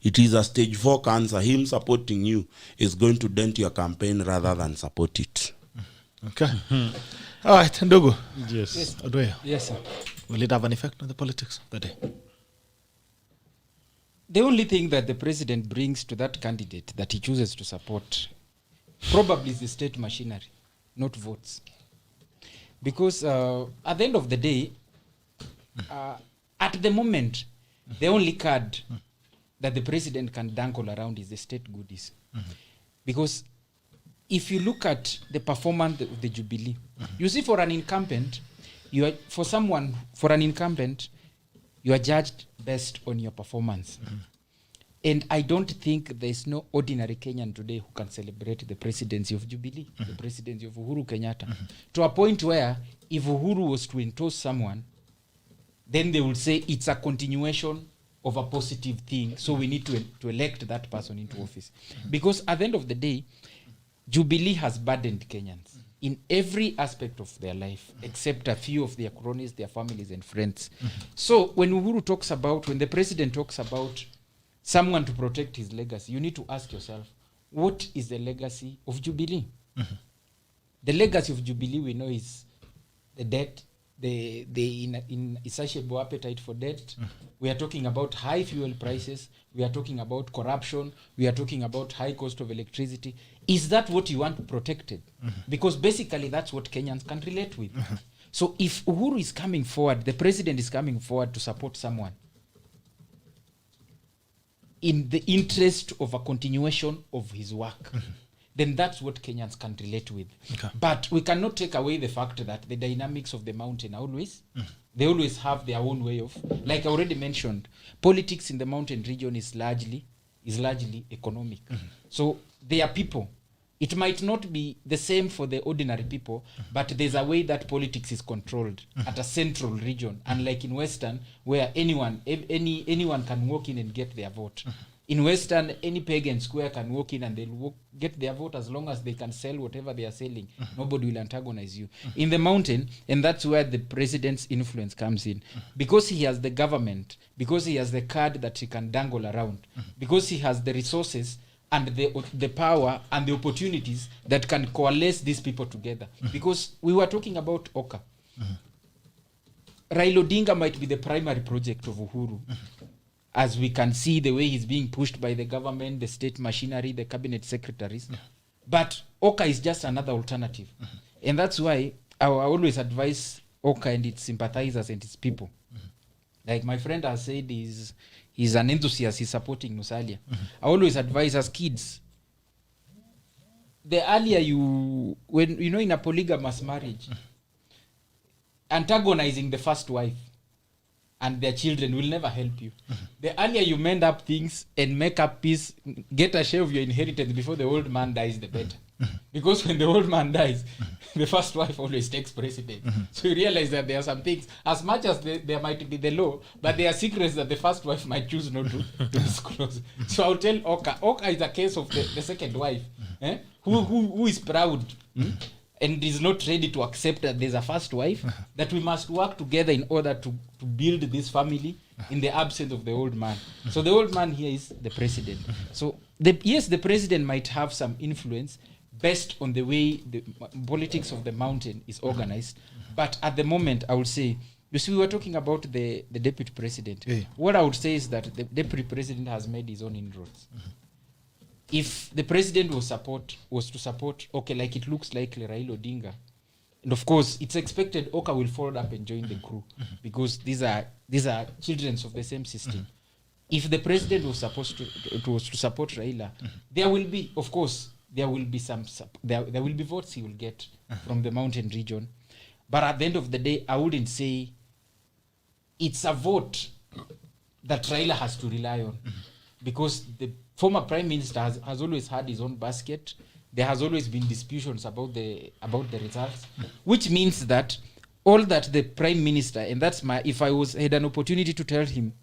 It is a stage 4 cancer. Him supporting you is going to dent your campaign rather than support it. Okay. All right, Ndugu. Yes. Odweo. Yes, sir. Will it have an effect on the politics of the day? The only thing that the president brings to that candidate that he chooses to support probably is the state machinery, not votes. Because at the end of the day, at the moment, the only card that the president can dangle around is the state goodies. Because if you look at the performance of the Jubilee, you see for an incumbent, you are judged based on your performance. And I don't think there's no ordinary Kenyan today who can celebrate the presidency of Jubilee, the presidency of Uhuru Kenyatta, to a point where if Uhuru was to endorse someone, then they would say it's a continuation of a positive thing, so we need to elect that person into office. Because at the end of the day, Jubilee has burdened Kenyans in every aspect of their life, except a few of their cronies, their families and friends. So when the president talks about someone to protect his legacy, you need to ask yourself, what is the legacy of Jubilee? The legacy of Jubilee, we know, is the debt, the insatiable appetite for debt. We are talking about high fuel prices. We are talking about corruption. We are talking about high cost of electricity. Is that what you want protected? Because basically that's what Kenyans can relate with. So if Uhuru is coming forward, the president is coming forward to support someone in the interest of a continuation of his work, then that's what Kenyans can relate with. Okay. But we cannot take away the fact that the dynamics of the mountain they always have their own way of, like I already mentioned, politics in the mountain region is largely economic. So there are people. It might not be the same for the ordinary people, but there's a way that politics is controlled at a central region, unlike in Western, where anyone can walk in and get their vote. In Western, any peg and square can walk in and they'll get their vote as long as they can sell whatever they are selling. Nobody will antagonize you. In the mountain, and that's where the president's influence comes in. Because he has the government, because he has the card that he can dangle around, because he has the resources and the power and the opportunities that can coalesce these people together. Because we were talking about Oka. Raila Odinga might be the primary project of Uhuru. As we can see the way he's being pushed by the government, the state machinery, the cabinet secretaries. But Oka is just another alternative. And that's why I always advise Oka and its sympathizers and its people. Like my friend has said, he's an enthusiast, he's supporting Musalia. I always advise as kids, the earlier when in a polygamous marriage, antagonizing the first wife and their children will never help you. The earlier you mend up things and make up peace, get a share of your inheritance before the old man dies, the better. Because when the old man dies, the first wife always takes precedent. So you realize that there are some things, as much as there might be the law, but there are secrets that the first wife might choose not to disclose. So I'll tell Oka. Oka is a case of the second wife, who is proud and is not ready to accept that there's a first wife, that we must work together in order to build this family in the absence of the old man. So the old man here is the president. So yes, the president might have some influence based on the way the politics of the mountain is organized. But at the moment, I would say, you see, we were talking about the deputy president. Yeah. What I would say is that the deputy president has made his own inroads. If the president was to support, okay, like it looks like Raila Odinga, and of course, it's expected Oka will follow up and join the crew because these are children of the same system. If the president was supposed to support Raila, there will be, of course, there will be there will be votes he will get from the mountain region. But at the end of the day, I wouldn't say it's a vote that Raila has to rely on because the former prime minister has always had his own basket. There has always been disputations about the results, which means that all that the prime minister, and that's if I had an opportunity to tell him,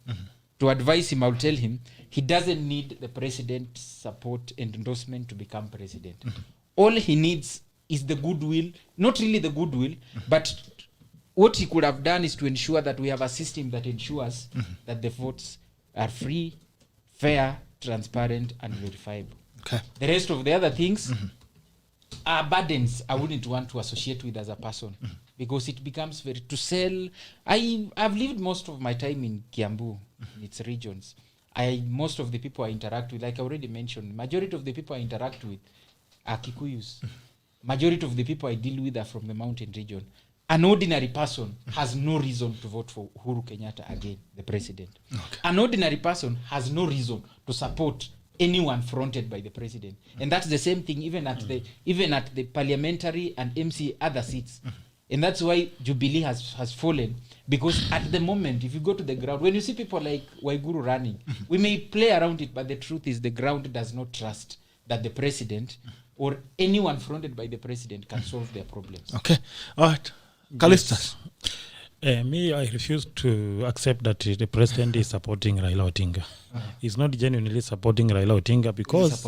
to advise him, I'll tell him, he doesn't need the president's support and endorsement to become president. All he needs is the goodwill, not really the goodwill, but what he could have done is to ensure that we have a system that ensures that the votes are free, fair, transparent, and verifiable. Okay. The rest of the other things are burdens I wouldn't want to associate with as a person because it becomes very to sell. I've lived most of my time in Kiambu, in its regions. Most of the people I interact with, like I already mentioned, majority of the people I interact with are Kikuyus. Majority of the people I deal with are from the mountain region. An ordinary person has no reason to vote for Uhuru Kenyatta again, the president. Okay. An ordinary person has no reason to support anyone fronted by the president. And that's the same thing even at the parliamentary and MC other seats. And that's why Jubilee has fallen. Because at the moment, if you go to the ground, when you see people like Waiguru running, we may play around it, but the truth is the ground does not trust that the president or anyone fronted by the president can solve their problems. Okay. All right. CALYSTUS. Me, I refuse to accept that the president is supporting Raila Odinga. He's not genuinely supporting Raila Odinga because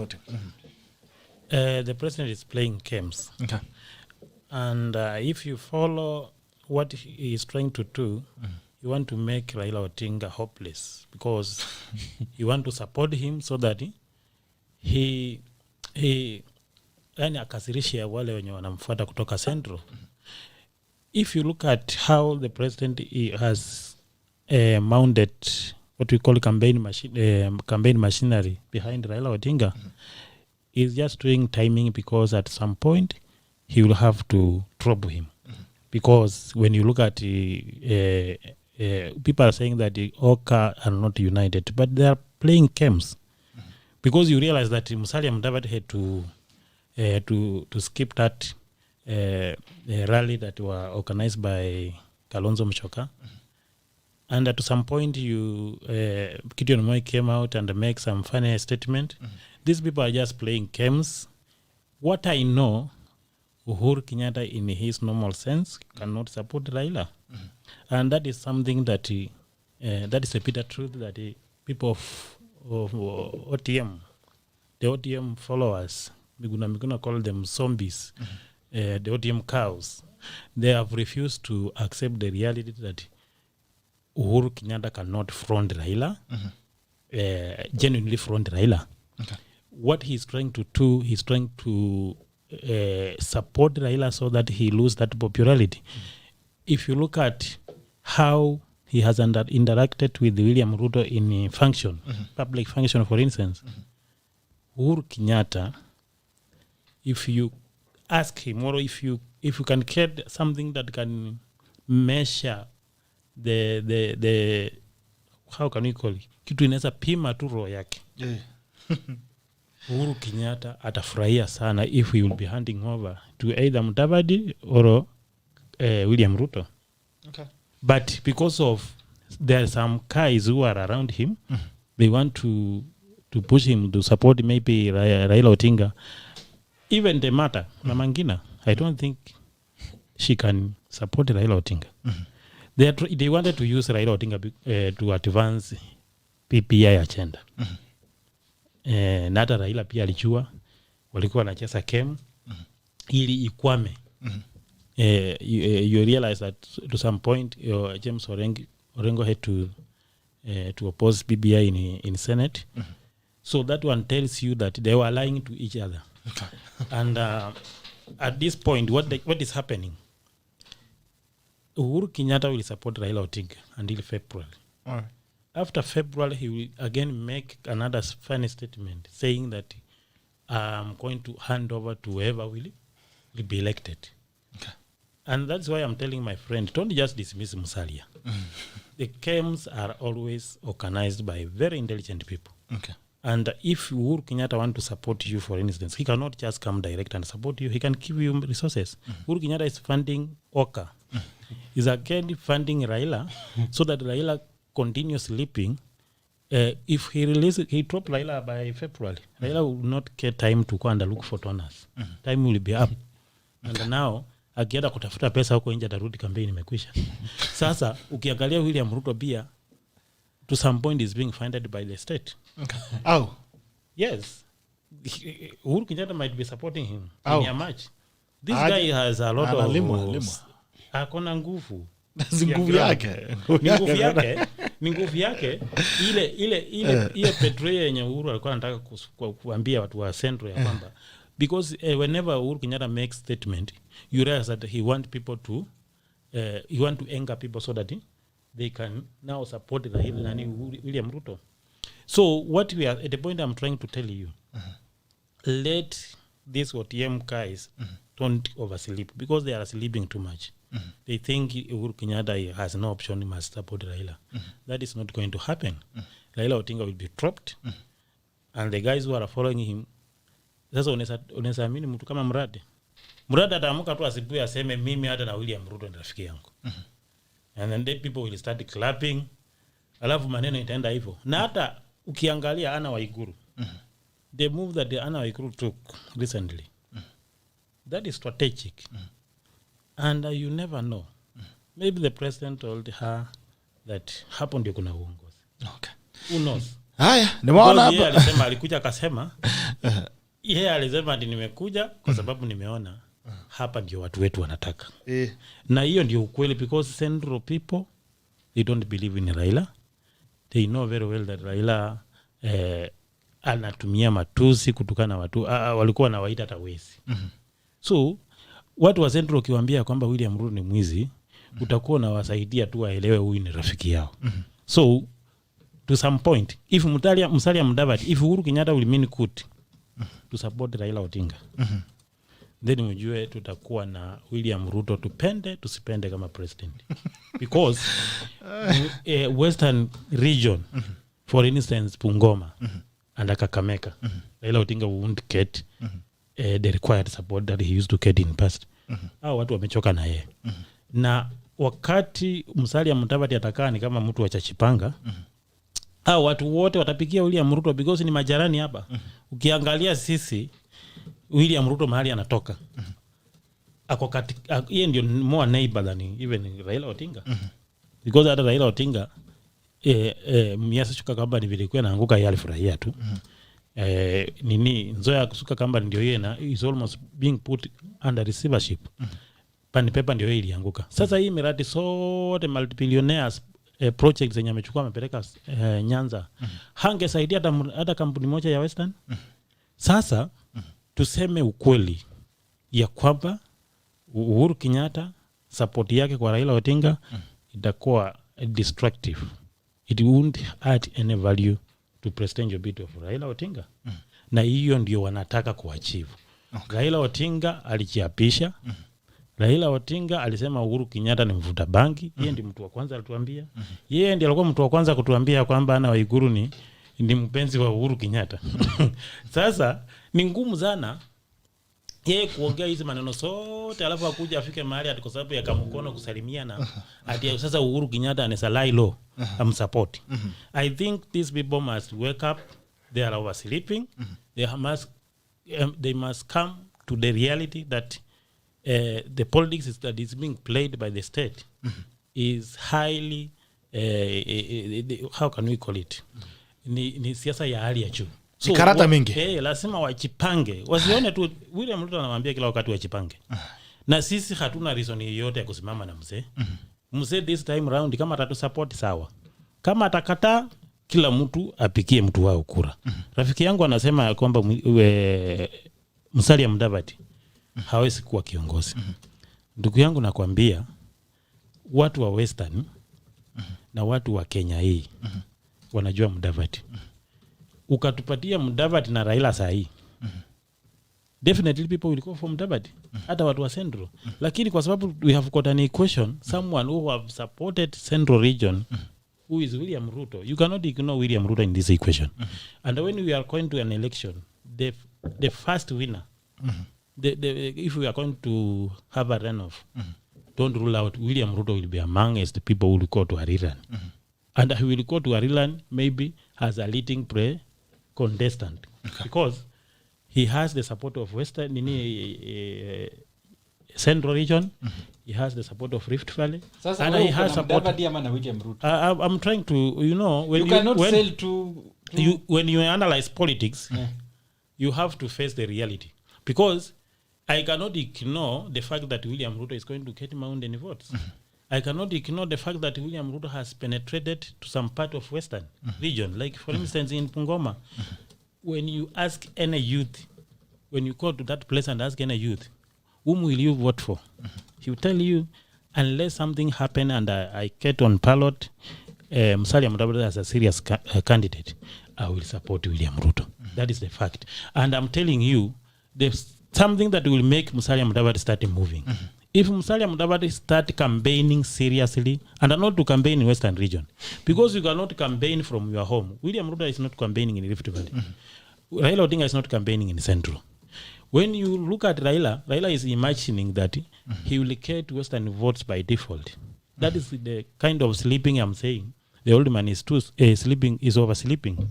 the president is playing games. Okay. And if you follow what he is trying to do, you want to make Raila Odinga hopeless because you want to support him so that he yani akasirishe wale wenye wanamfuata kutoka Central. If you look at how the president has mounted what we call campaign machinery behind Raila Odinga, he's just doing timing because at some point he will have to drop him. Because when you look at people are saying that the Oka are not united, but they are playing games. Because you realize that Musalia Mudavadi had to skip that rally that were organized by Kalonzo Musyoka. And at some point, Gideon Moi came out and make some funny statement. These people are just playing games. What I know, Uhuru Kenyatta, in his normal sense, cannot support Raila. And that is something that that is a bitter truth that people of OTM, the OTM followers, we're gonna call them zombies, the OTM cows, they have refused to accept the reality that Uhuru Kenyatta cannot front Raila, genuinely front Raila. Okay. What he's trying to do, he's trying to support Raila so that he lose that popularity. If you look at how he has interacted with William Ruto in a function, public function, for instance, Uhuru Kenyatta, if you ask him, or if you can get something that can measure the how can we call it, kitu inaweza pima tu roho yake, Uhuru Kenyatta atafurahia sana if he will be handing over to either Mudavadi or William Ruto. Okay. But because of there are some guys who are around him. They want to push him to support maybe Raila Odinga. Even the matter, Namangina, I don't think she can support Raila Odinga. They wanted to use Raila Odinga to advance PPI agenda. Nata Raila pia alijua walikuwa wanacheza game ili ikwame. You realize that to some point James Orengo had to oppose PPI in Senate. So that one tells you that they were lying to each other. And at this point, what is happening? Uhuru Kenyatta will support Raila Odinga until February. All right. After February, he will again make another funny statement saying that I'm going to hand over to whoever will be elected. Okay. And that's why I'm telling my friend, don't just dismiss Musalia. The games are always organized by very intelligent people. Okay. And if Uhuru Kenyatta want to support you, for instance, he cannot just come direct and support you. He can give you resources. Uhuru Kenyatta is funding Oka. Is again funding Raila so that Raila continues sleeping. If he drop Raila by February, Raila will not get time to go and look for donors. Time will be up. And now, akienda kutafuta pesa huko nje atarudi kampeni imekwisha. Sasa, ukiangalia William Ruto pia, to some point is being funded by the state. Okay. Oh. Yes. Uhuru Kenyatta might be supporting him Oh. in a match. This guy has a lot of... Limo. Akona nguvu. Nguvu yake. Ni nguvu yake. Ile petrol yenye Uhuru alikuwa anataka kuambia watu wa Central ya kwamba because whenever Uhuru Kenyatta makes statement, you realize that he want people to he want to anger people so that they can now support William Ruto. So what we are at the point I'm trying to tell you, let these OTM guys don't oversleep because they are sleeping too much. They think Uhuru Kenyatta has no option, he must support Raila. That is not going to happen. Raila Odinga will be dropped, and the guys who are following him, sasa unaweza amini mtu kama Mradi ataamka tu asibuye aseme mimi hata na William Ruto ni rafiki yangu. And then people will start clapping, alafu maneno itaenda hivyo. Na hata ukiangalia Anna Waiguru, the move that Anna Waiguru took recently, that is strategic. And you never know. Maybe the president told her that hapo ndio kuna uongozi. Okay. Who knows? Haya, nimeona hapa. Yeye alisema alikuja akasema yeye alisema ati nimekuja kwa sababu nimeona hapa ndio watu wetu wanataka. Na hiyo ndio ukweli because central people they don't believe in Raila. They know very well that Raila anatumia matusi kutukana watu walikuwa na waita hata wezi. So watu wa Central ukiwaambia kwamba William Ruto ni mwizi, utakuwa na wasaidia tu waelewe huyu ni rafiki yao. So to some point, if Musalia Mudavadi, if Uhuru Kenyatta will mean good to support Raila Odinga, then mjue tutakuwa na William Ruto tupende tusipende kama president. Because Western region, for instance Bungoma and Kakamega, Raila Odinga won't get the required support that he used to get in past. Hao watu wamechoka na yeye. Na wakati Musalia Mudavadi atakaa ni kama mtu wa Chachipanga, hao watu wote watapigia William Ruto because ni majarani hapa. Ukiangalia sisi William Ruto mahali anatoka. Ako yeye ndio more neighbor than even Raila Odinga. Because hata Raila Odinga miasa shuka kamba ni vilikuwa naanguka yeye alifurahia tu. Nzoya kusuka kamba ndio yeye na is almost being put under receivership. Pani paper ndio yeye ilianguka. Sasa hii miradi sote multi-billionaires projects zenye amechukua amepeleka Nyanza. Hangesaidia hata kampuni moja ya Western. Sasa tuseme ukweli ya kwamba Uhuru Kenyatta support yake kwa Raila Odinga itakuwa destructive. It won't add any value to presidential bid of Raila Odinga. Na hiyo ndio wanataka kuachieve. Okay. Raila Odinga alijiapisha. Raila Odinga alisema Uhuru Kenyatta ni mvuta bangi. Yeye ndiye mtu wa kwanza alituambia. Yeye ndiye alikuwa mtu wa kwanza kutuambia kwamba Anna Waiguru ni mpenzi wa Uhuru Kenyatta. Sasa ni ngumu sana yeye kuongea hizi maneno sote alafu akuja afike mahali ati kwa sababu ya kamkono kusalimiana ati sasa Uhuru Kenyatta anasalai law support. I think these people must wake up. They are oversleeping. They must come to the reality that the politics that is being played by the state is highly how can we call it, ni siasa ya hali ya juu. So karata mingi. Lazima wajipange. Wasione tu William Ruto anamwambia kila wakati wajipange. Na sisi hatuna reason yoyote ya kusimama na mzee. Mzee this time round kama atatu support sawa. Kama atakataa kila mtu apikie mtu wao kura. Rafiki yangu anasema ya kwamba Musalia Mudavadi hawezi kuwa kiongozi. Ndugu yangu nakwambia watu wa Western na watu wa Kenya hii wanajua Mudavadi. Ukatupatia Mudavadi na Raila sahi. Definitely people will go for Mudavadi. Hata watu wa Central. Lakini kwa sababu we have got an equation, someone who have supported Central region who is William Ruto. You cannot ignore William Ruto in this equation. And when we are going to an election, the first winner, if we are going to have a runoff, don't rule out William Ruto will be amongst the people who will go to Ariran. And he will go to Ariran maybe as a leading contestant. Because he has the support of Western Central region. He has the support of Rift Valley. Sasa and he has support. I'm trying to, when you cannot sell to when you analyze politics, you have to face the reality. Because I cannot ignore the fact that William Ruto is going to get mountain votes. I cannot ignore the fact that William Ruto has penetrated to some part of Western region. Like, for instance, in Bungoma, when you ask any youth, when you go to that place and ask any youth, whom will you vote for? He will tell you, unless something happen and I get on ballot, Musalia Mudavadi as a serious candidate, I will support William Ruto. That is the fact. And I'm telling you, there's something that will make Musalia Mudavadi start moving. If Musalia Mudavadi start campaigning seriously, and not to campaign in Western region, because you cannot campaign from your home. William Ruto is not campaigning in Rift Valley. Raila Odinga is not campaigning in Central. When you look at Raila is imagining that he will get Western votes by default. That is the kind of sleeping I'm saying. The old man is oversleeping.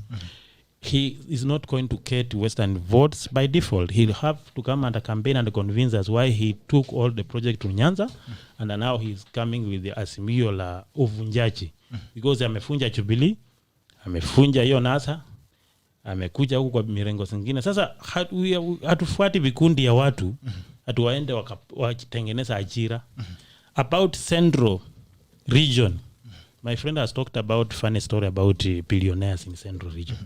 He is not going to get Western votes by default. He'll have to come and campaign and convince us why he took all the project to Nyanza, and now he's coming with the Azimio la uvunjaji. Because amefunja Jubilee, amefunja hiyo NASA, amekuja huko kwa mirengo zingine. Sasa hatufuati vikundi ya watu, hatuwaende wakitengeneza ajira. About Central region, my friend has talked about funny story about billionaires in Central region.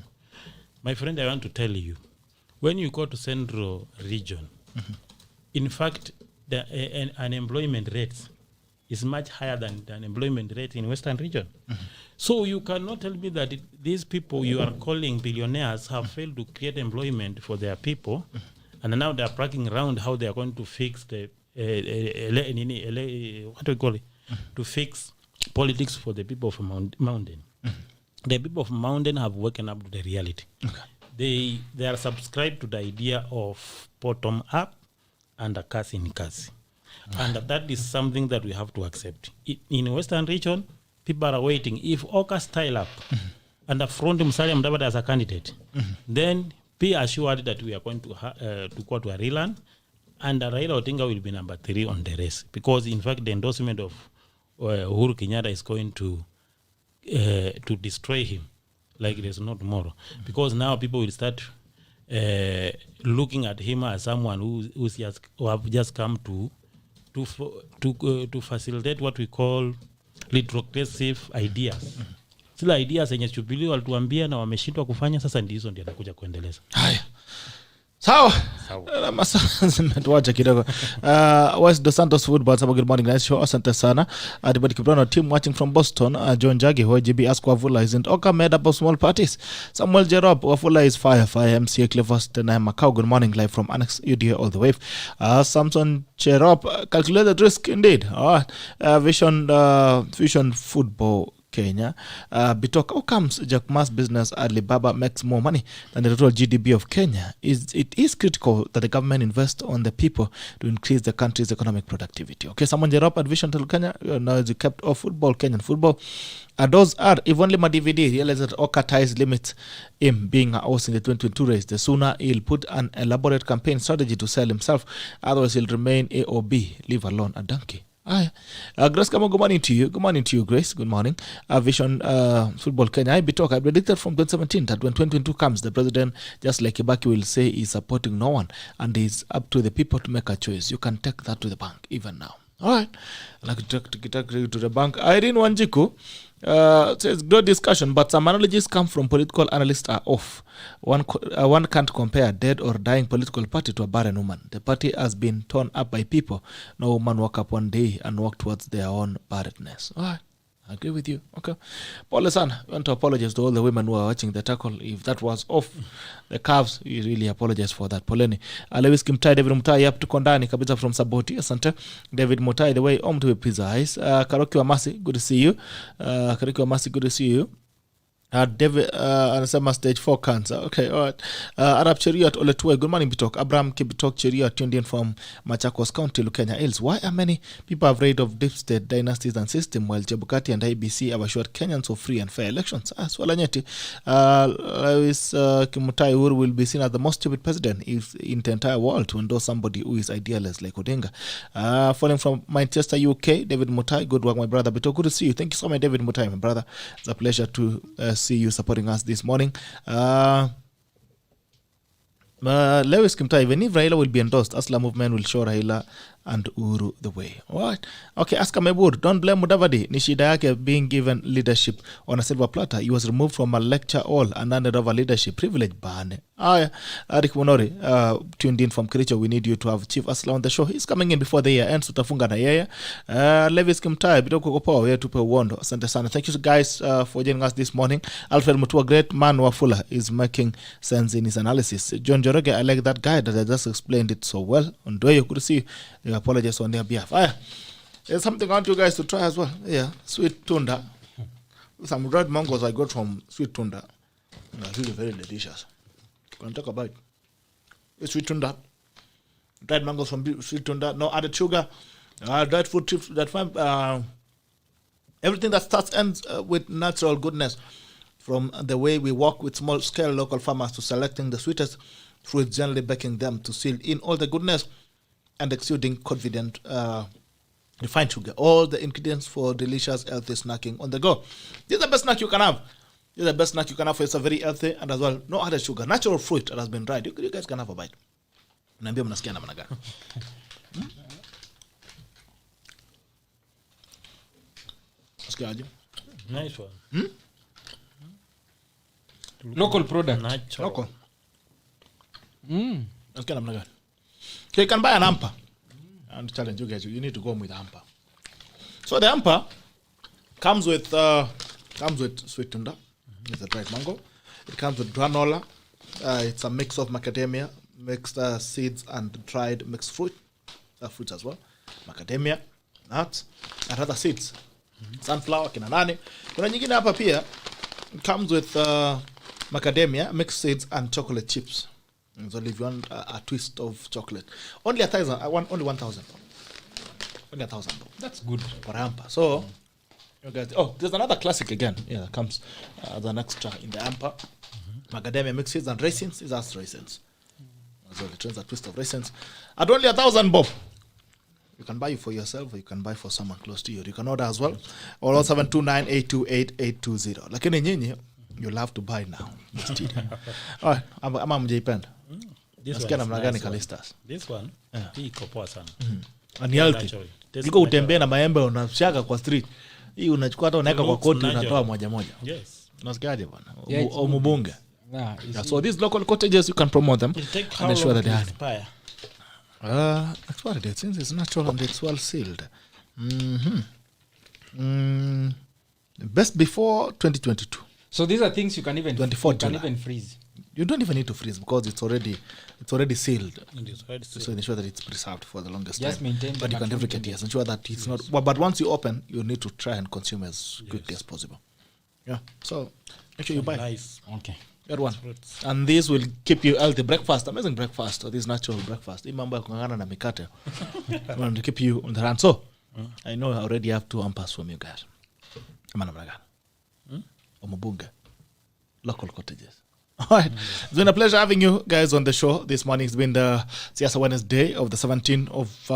My friend, I want to tell you, when you go to Central region, in fact, the unemployment rate is much higher than the unemployment rate in Western region. So you cannot tell me that these people you are calling billionaires have failed to create employment for their people, and now they are bragging around how they are going to fix the what do we call it? To fix politics for the people of Mountain. The people of Mountain have woken up to the reality. They are subscribed to the idea of bottom up and a KAZI in KAZI. And that is something that we have to accept. In Western region, people are waiting. If Oka style up and affront Musalia Mudavadi as a candidate, then be assured that we are going to go to Ariran, and Raila Odinga will be number 3 on the race. Because in fact, the endorsement of Uhuru Kenyatta is going to destroy him like there's no tomorrow. Because now people will start looking at him as someone who have just come to facilitate what we call retrogressive ideas. Sila ideas zenye Jubilee walituambia na wameshindwa kufanya, sasa ndizo ndio atakuja kuendeleza. Haya. Sawa. Masaa zimetuacha kidogo. West Dos Santos Football, good morning guys. Show asante sana. Adibadi Kibrano team watching from Boston. John Jagi, OGB ask WAFULA isn't Oka made up of small parties. Samuel Jerob, WAFULA is fire. MCA Clevers Macau, good morning live from Annex UDA all the way. Samson Jerob, calculated risk indeed. Vision Football Kenya. Bitok, how comes Jack Ma's business Alibaba makes more money than the total GDP of Kenya? It is critical that the government invest on the people to increase the country's economic productivity. Okay, someone Jerop at Vision to Kenya, now is kept off football, Kenyan football. Those are, if only Madividi realizes that Oka ties limits him being a host in the 2022 race, the sooner he'll put an elaborate campaign strategy to sell himself. Otherwise, he'll remain A or B, leave alone a donkey. Grace, come on, good morning to you. Good morning to you, Grace. Good morning. Vision Football Kenya. I predicted from 2017 that when 2022 comes, the president, just like Kibaki, will say he's supporting no one and it's up to the people to make a choice. You can take that to the bank even now. All right. I'd like to take to the bank. Irene Wanjiku says, good discussion, but some analogies come from political analysts are off. One can't compare a dead or dying political party to a barren woman. The party has been torn up by people. No woman woke up one day and walked towards their own barrenness. All right. I agree with you. Okay. Paul Sana, I want to apologize to all the women who are watching the tackle. If that was off the curves, we really apologize for that. Poleni. Lewis Kimtai, David Mutai, up to Kondani, kabisa from Saboti. Asante. David Mutai, the way home to a pizza ice. Karoki Wamasi, good to see you. Karoki Wamasi, good to see you. David anasema stage 4 cancer. Okay, all right. Arab Cheriot Oletue, good morning Bitok. Abraham Kibitok Cheriot tuned in from Machakos County, Lukenya Hills. Why are many people afraid of deep state dynasties and system while Chebukati and IBC have assured Kenyans of free and fair elections? Swala nyeti. Lewis Kimutai Uhuru will be seen as the most stupid president in the entire world to endorse somebody who is idealist like Odinga. Falling from Manchester, UK, David Mutai. Good work, my brother Bitok. Good to see you. Thank you so much, David Mutai, my brother. It's a pleasure to see you supporting us this morning. Lewis Kimtai, even if Raila will be endorsed, Asla movement will show Raila and Uhuru the way. Alright. Okay, Aska Mebur, don't blame Mudavadi. Nishida yake being given leadership on a silver platter. He was removed from a lecture hall and handed over leadership privilege. Bane. Arik Monori, tuned in from Kericho. We need you to have Chief Asla on the show. He's coming in before the year ends. Tutafunga na yeye. Lewis Kimtai, bidoko kupoa, we tupe uondo. Asante sana. Thank you guys for joining us this morning. Alfred Mutua, great man Wafula, is making sense in his analysis. John Joroge, I like that guy that I just explained it so well. ODWEYO, good to see you. I apologize on their behalf. There's something I want you guys to try as well. Yeah, sweet tunda. Some red mangoes I got from Sweet Tunda. They're really very delicious. Can I talk about it? It's Sweet Tunda. Dried mangoes from Sweet Tunda. No added sugar. Dried food chips. Everything that starts ends with natural goodness. From the way we work with small-scale local farmers to selecting the sweetest fruits, generally baking them to seal in all the goodness and exuding confident refined sugar. All the ingredients for delicious, healthy snacking on the go. This is the best snack you can have. This is the best snack you can have. It's a very healthy and as well, no added sugar. Natural fruit that has been dried. You guys can have a bite. Naambia mnasikia namna gani? Nasikiaje? Nice one. Local product. Natural. Local. Nasikia namna gani? So you can buy an hamper. And challenge you guys, you need to go with a hamper. So the hamper comes with Sweet Tunda. It's a dried mango. It comes with granola. It's a mix of macadamia, mixed seeds and dried mixed fruits as well. Macadamia, nuts, and other seeds. Sunflower, kina nani. Kuna nyingine hapa pia. It comes with macadamia, mixed seeds, and chocolate chips. So if you want a twist of chocolate, only 1,000. I want only 1,000. Only 1,000. That's good for a hamper. So, you guys. Oh, there's another classic again. Yeah, that comes as an extra in the hamper. Macadamia mixes and raisins. Is us raisins. So it turns a twist of raisins at only 1,000 bob. You can buy it for yourself, or you can buy for someone close to you. You can order as well. Or 0729828820. Lakini nyinyi, you'll have to buy now. All right, ama mjaipenda. Nasikia namna gani CALYSTUS? This one, hii iko poa sana. Ni healthy. Niko utembea na maembe unashaka kwa street. Hii unachukua hata unaweka kwa koti unatoa moja moja. Yes. Nasikiaje bwana? Au mbunge. Yeah, so these local cottages you can promote them and ensure that they are expiry date since it's natural and it's well sealed. Best before 2022. So these are things you can even 24 you can even freeze. You don't even need to freeze because it's already sealed. It is right. So ensure that it's preserved for the longest Just time. maintain the But you can maximum replicate, yes. Ensure that it's not. But once you open, you need to try and consume as quickly as possible. Yeah. So make sure you buy. Nice. Okay. Good one. And this will keep you healthy. Breakfast, amazing breakfast. This natural breakfast. Hii mambo ya kung'ang'ana na mikate. To keep you on the run. So I know I already have 2 ampers from you guys. Ama namna gani? Omubunge. Local cottages. All right. It's been a pleasure having you guys on the show this morning. It's been the Siasa Wednesday of the 17th of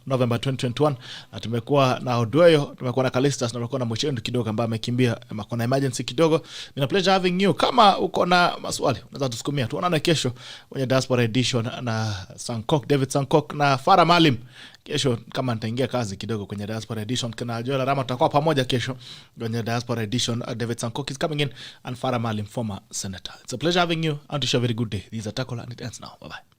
November 2021. Na tumekuwa na ODWEYO, tumekuwa na CALYSTUS, na tumekuwa na MUCHENDU kidogo ambaye amekimbia, kuna emergency kidogo. It's been a pleasure having you. Kama uko na maswali, unaweza tusukumia. Tuonane kesho kwenye Diaspora Edition na David Sankok na Farah Malim. Kesho kama nitaingia kazi kidogo kwenye Diaspora Edition, kana Joel Rama tutakuwa pamoja kesho kwenye Diaspora Edition. David Sankok is coming in and Farah Malim, former senator. It's a pleasure having you and wish you a very good day. This is a tackle and it ends now. Bye bye.